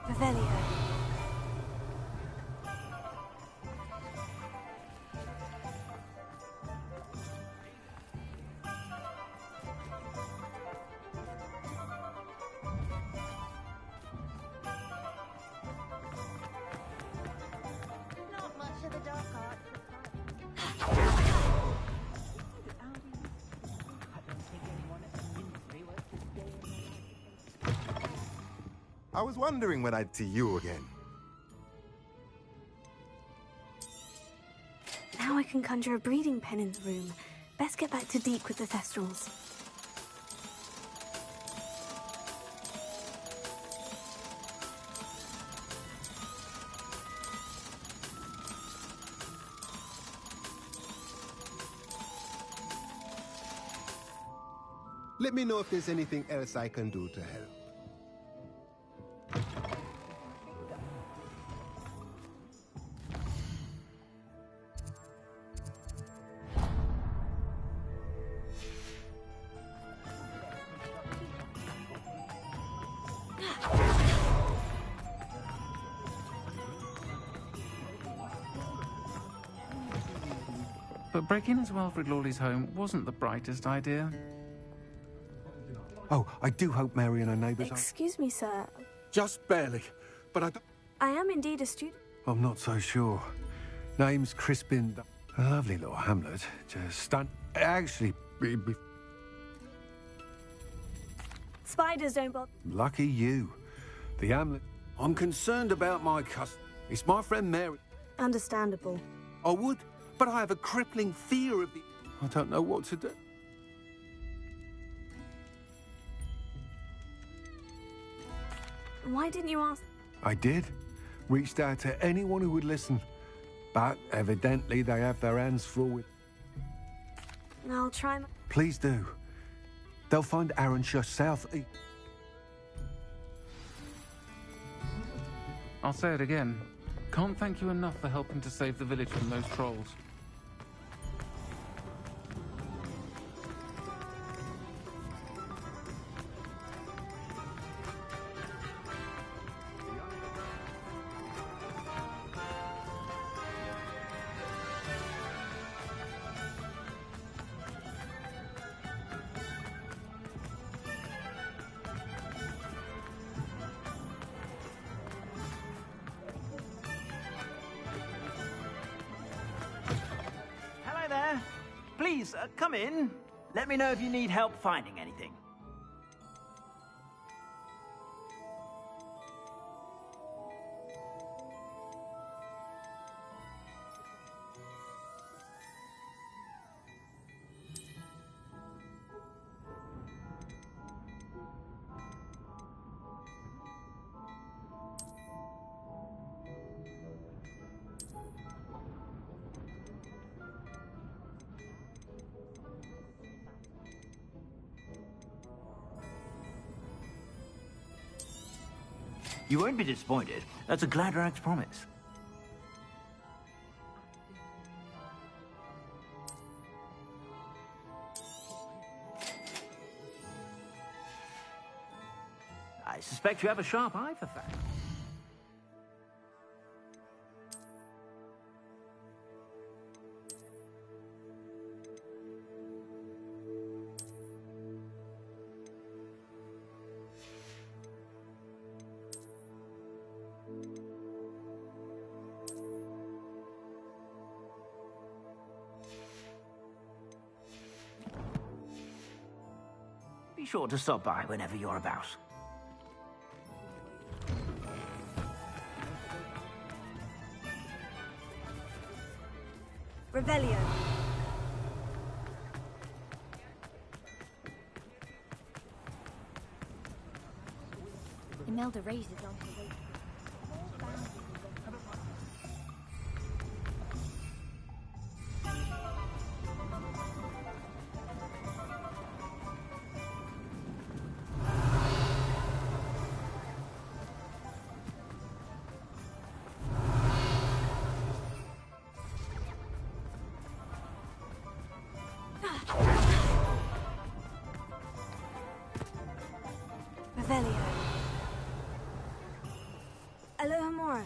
Revelio. Not much of the dark art. I was wondering when I'd see you again. Now I can conjure a breeding pen in the room. Best get back to Deek with the thestrals. Let me know if there's anything else I can do to help. But breaking into Alfred Lawley's home wasn't the brightest idea. Oh, I do hope Mary and her neighbours are... Excuse me, sir. Just barely, but I don't... I am indeed a student. I'm not so sure. Name's Crispin... A lovely little hamlet. Just stunned... Actually, Spiders don't bother. lucky you. The hamlet... I'm concerned about my cousin. It's my friend Mary. Understandable. I would, but I have a crippling fear of the... I don't know what to do. Why didn't you ask? I did. Reached out to anyone who would listen. But evidently they have their hands full with... I'll try my... Please do. They'll find Arrowshire south... I'll say it again. Can't thank you enough for helping to save the village from those trolls. Hello there. Please, come in. Let me know if you need help finding anything. You won't be disappointed. That's a Gladrax promise. I suspect you have a sharp eye for facts. sure to stop by whenever you're about. Revelio. Imelda raises onto the way. Revelio. Alohomora.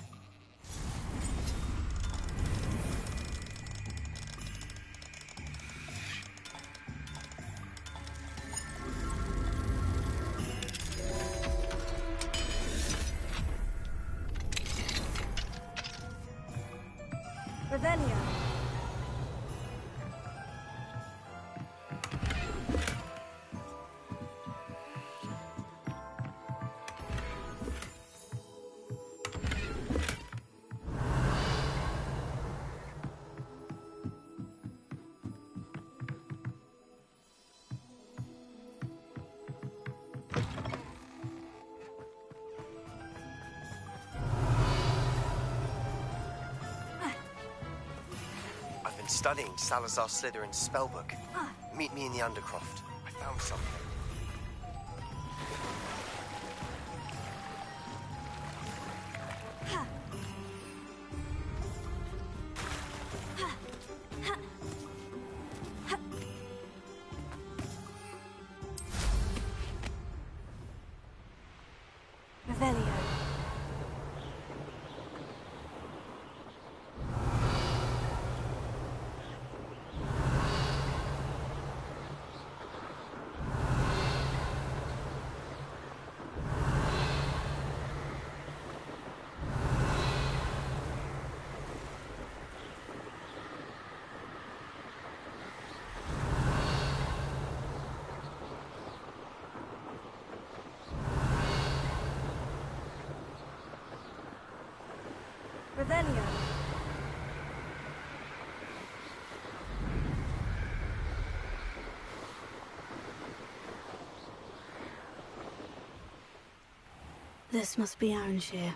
Revelio. I've been studying Salazar Slytherin's spellbook. Meet me in the Undercroft. I found something. Revelio. Revelio. This must be Arranshire.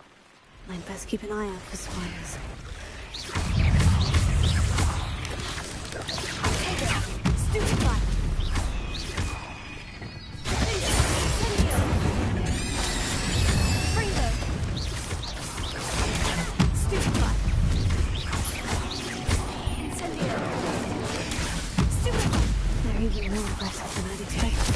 I'd best keep an eye out for spiders. Stupefy! They're even more aggressive than I'd expected.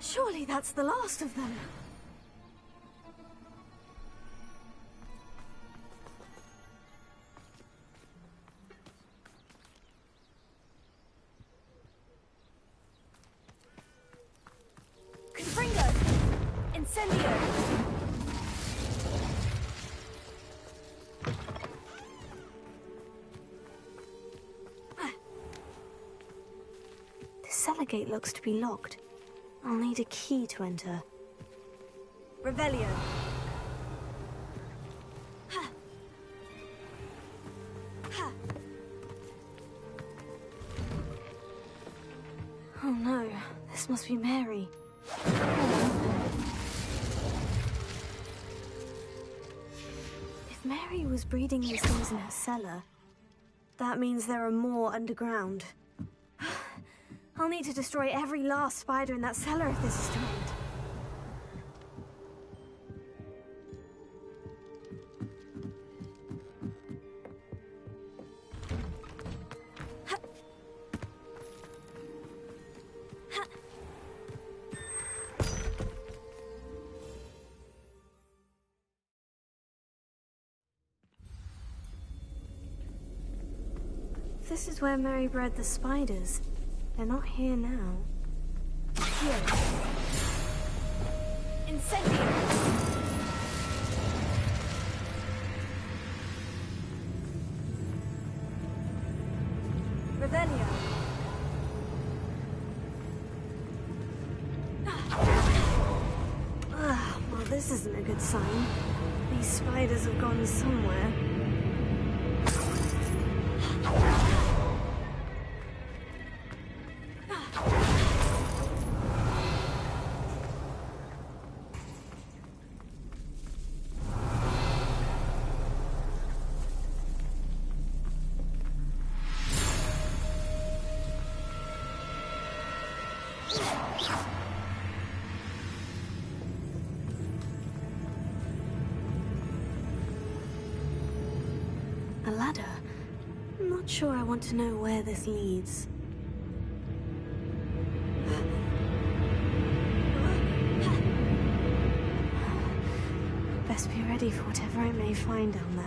Surely that's the last of them. Confringo! Incendio! The cellar gate looks to be locked. I'll need a key to enter. Revelio. Ha. Ha. Oh no, this must be Mary. If Mary was breeding these things in her cellar, that means there are more underground. I'll need to destroy every last spider in that cellar if this is to end. this is where Mary bred the spiders, they're not here now. Here. Incendio! Revelio. Well, this isn't a good sign. These spiders have gone somewhere. A ladder? I'm not sure I want to know where this leads. Best be ready for whatever I may find down there.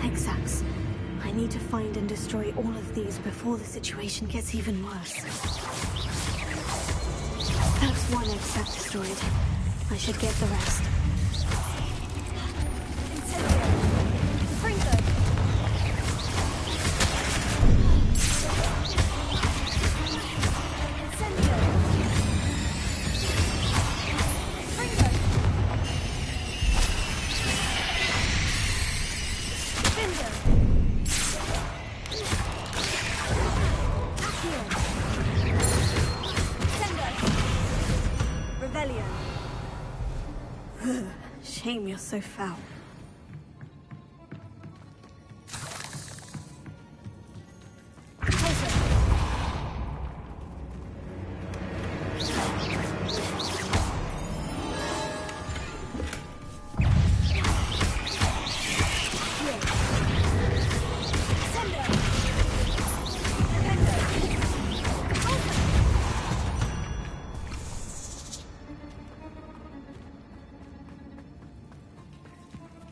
Exacts. I need to find and destroy all of these before the situation gets even worse. That's one exact destroyed. I should get the rest. Incendio! Sprinkler! Incendio! Sprinkler! Defender! Accio! Sender! Revelio. Shame you're so foul.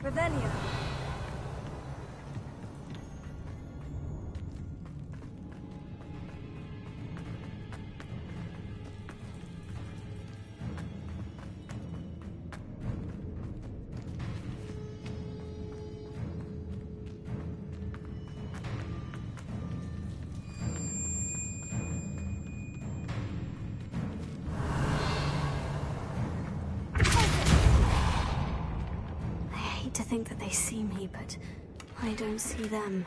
Revelio. To think that they see me, but I don't see them.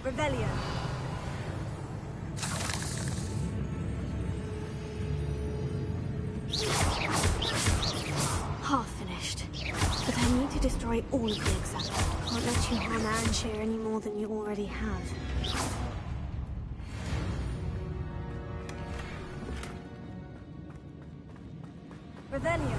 Revelio. Half finished. But I need to destroy all of the Exact. Can't let you harm Aranshir any more than you already have. Revelio.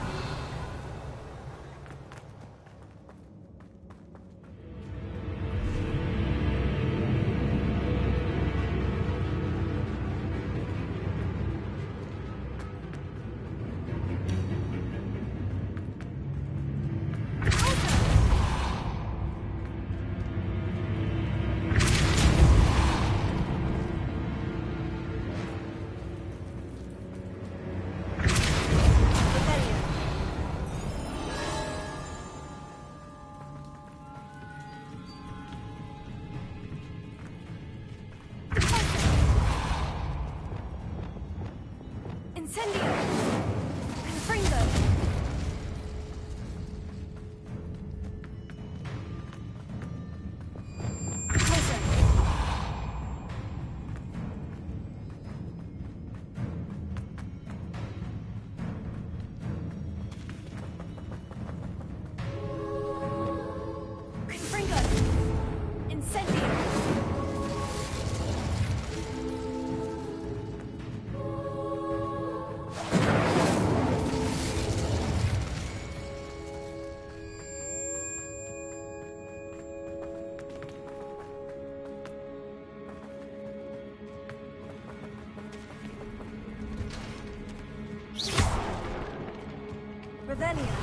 Revelia.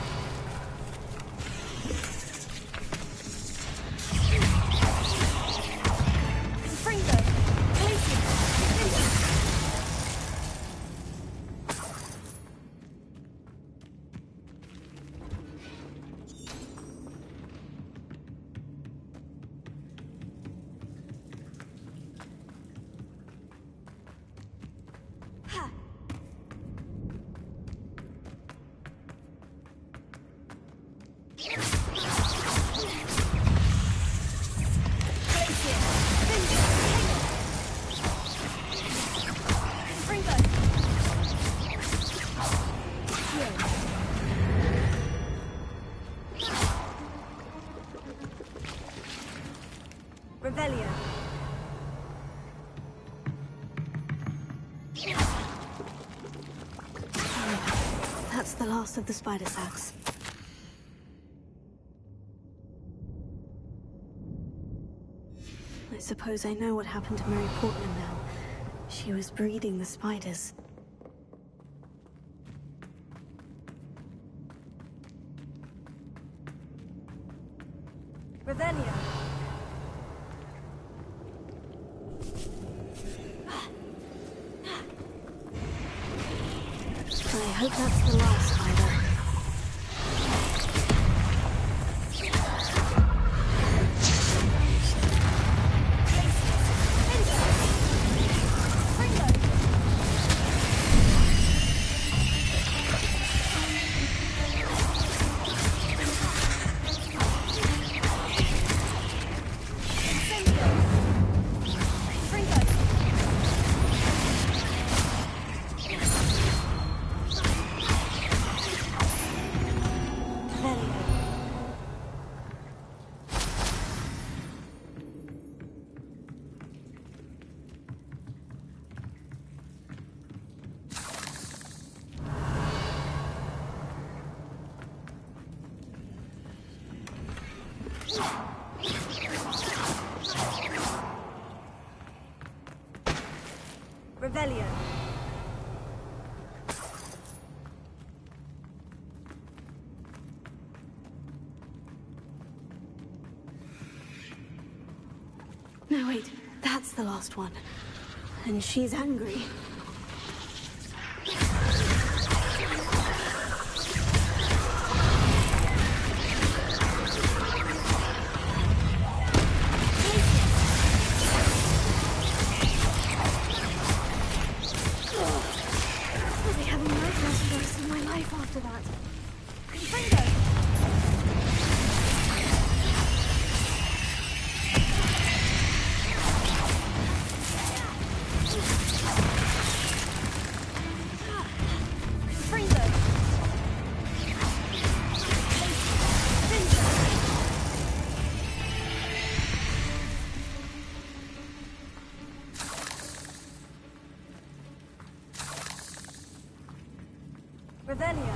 Fringo. Glacier. Revelia. That's the last of the spider sacks. I suppose I know what happened to Mary Portman now. She was breeding the spiders. Revelia. I hope that's the last spider. Revelio. No, wait. That's the last one. And she's angry. I'll be having nightmares for the rest of my life after that. Confringo! Revelia.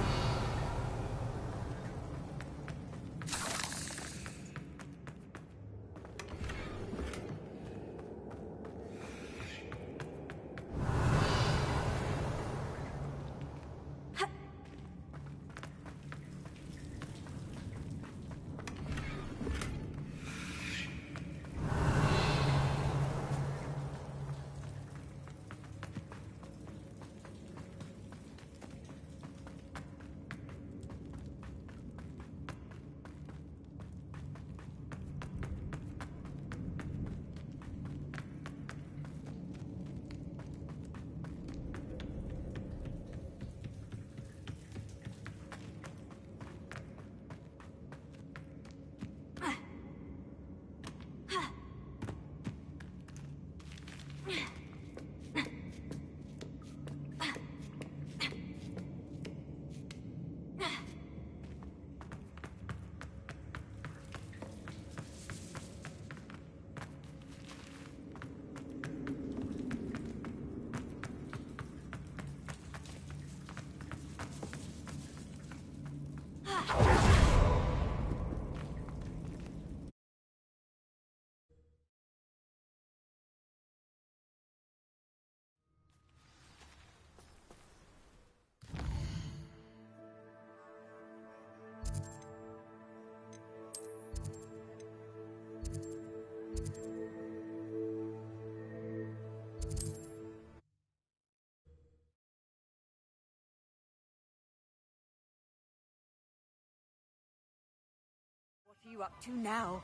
are you up to now?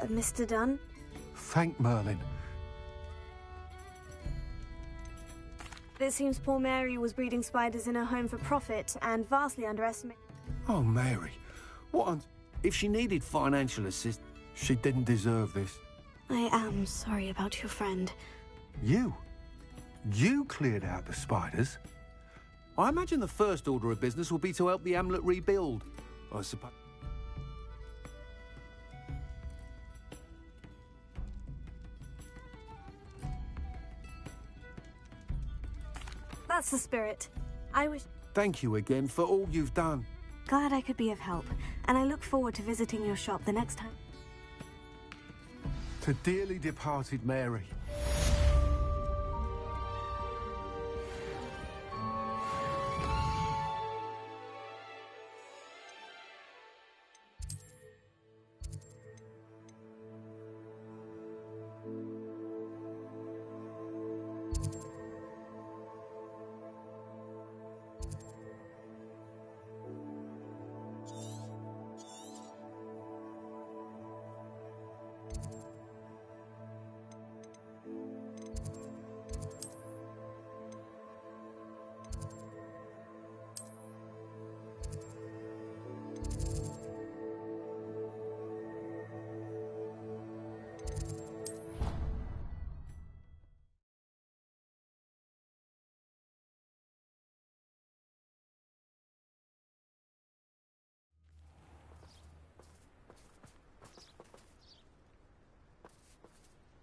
Mr. Dunn? Thank Merlin. It seems poor Mary was breeding spiders in her home for profit and vastly underestimated. Oh, Mary. What on... If she needed financial assistance, she didn't deserve this. I am sorry about your friend. You? You cleared out the spiders? I imagine the first order of business will be to help the Hamlet rebuild. I suppose... That's the spirit. I wish... Thank you again for all you've done. Glad I could be of help, and I look forward to visiting your shop the next time. To dearly departed Mary.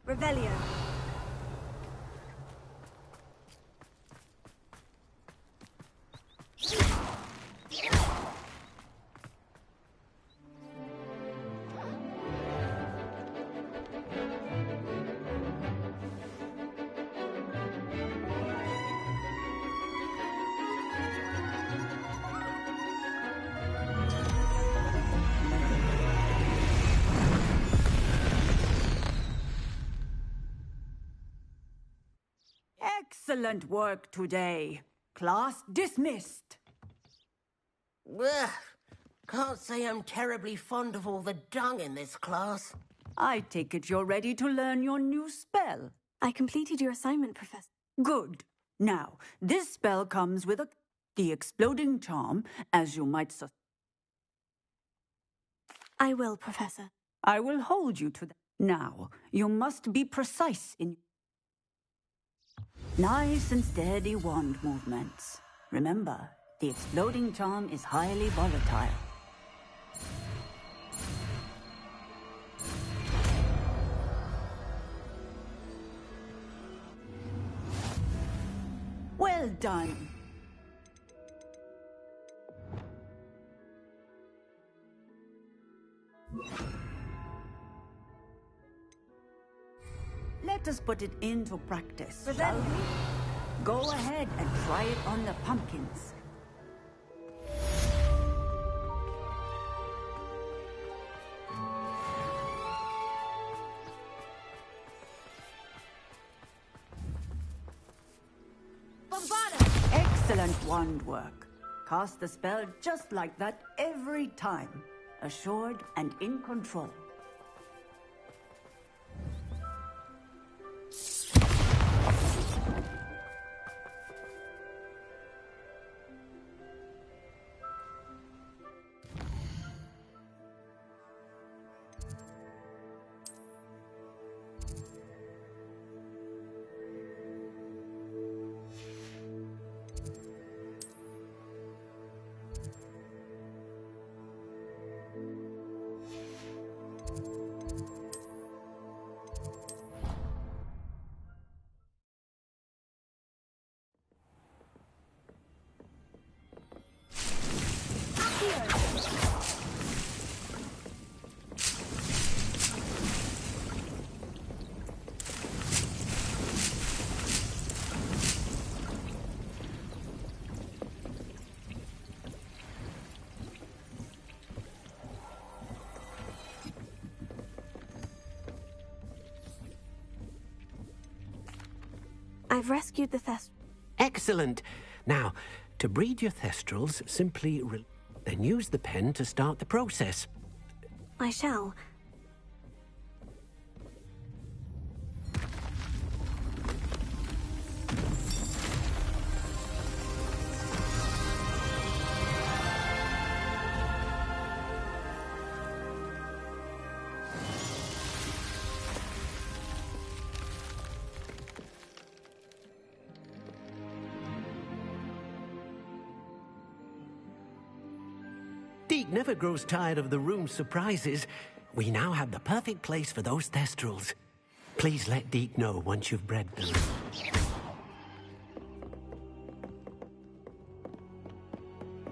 Revelio. Excellent work today. Class dismissed. Ugh. Can't say I'm terribly fond of all the dung in this class. I take it you're ready to learn your new spell. I completed your assignment, Professor. Good. Now, this spell comes with the exploding charm, as you might I will, Professor. I will hold you to that. Now, you must be precise in nice and steady wand movements. Remember, the exploding charm is highly volatile. Well done. Let us put it into practice, shall we? Go ahead and try it on the pumpkins. Excellent wand work. Cast the spell just like that every time. Assured and in control. I've rescued the Excellent. Now, to breed your thestrals, simply then use the pen to start the process. I shall. Deke never grows tired of the room's surprises. We now have the perfect place for those thestrals. Please let Deke know once you've bred them.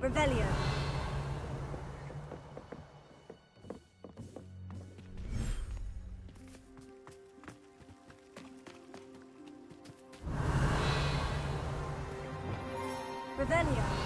Revelio. Revelio.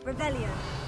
Revelio.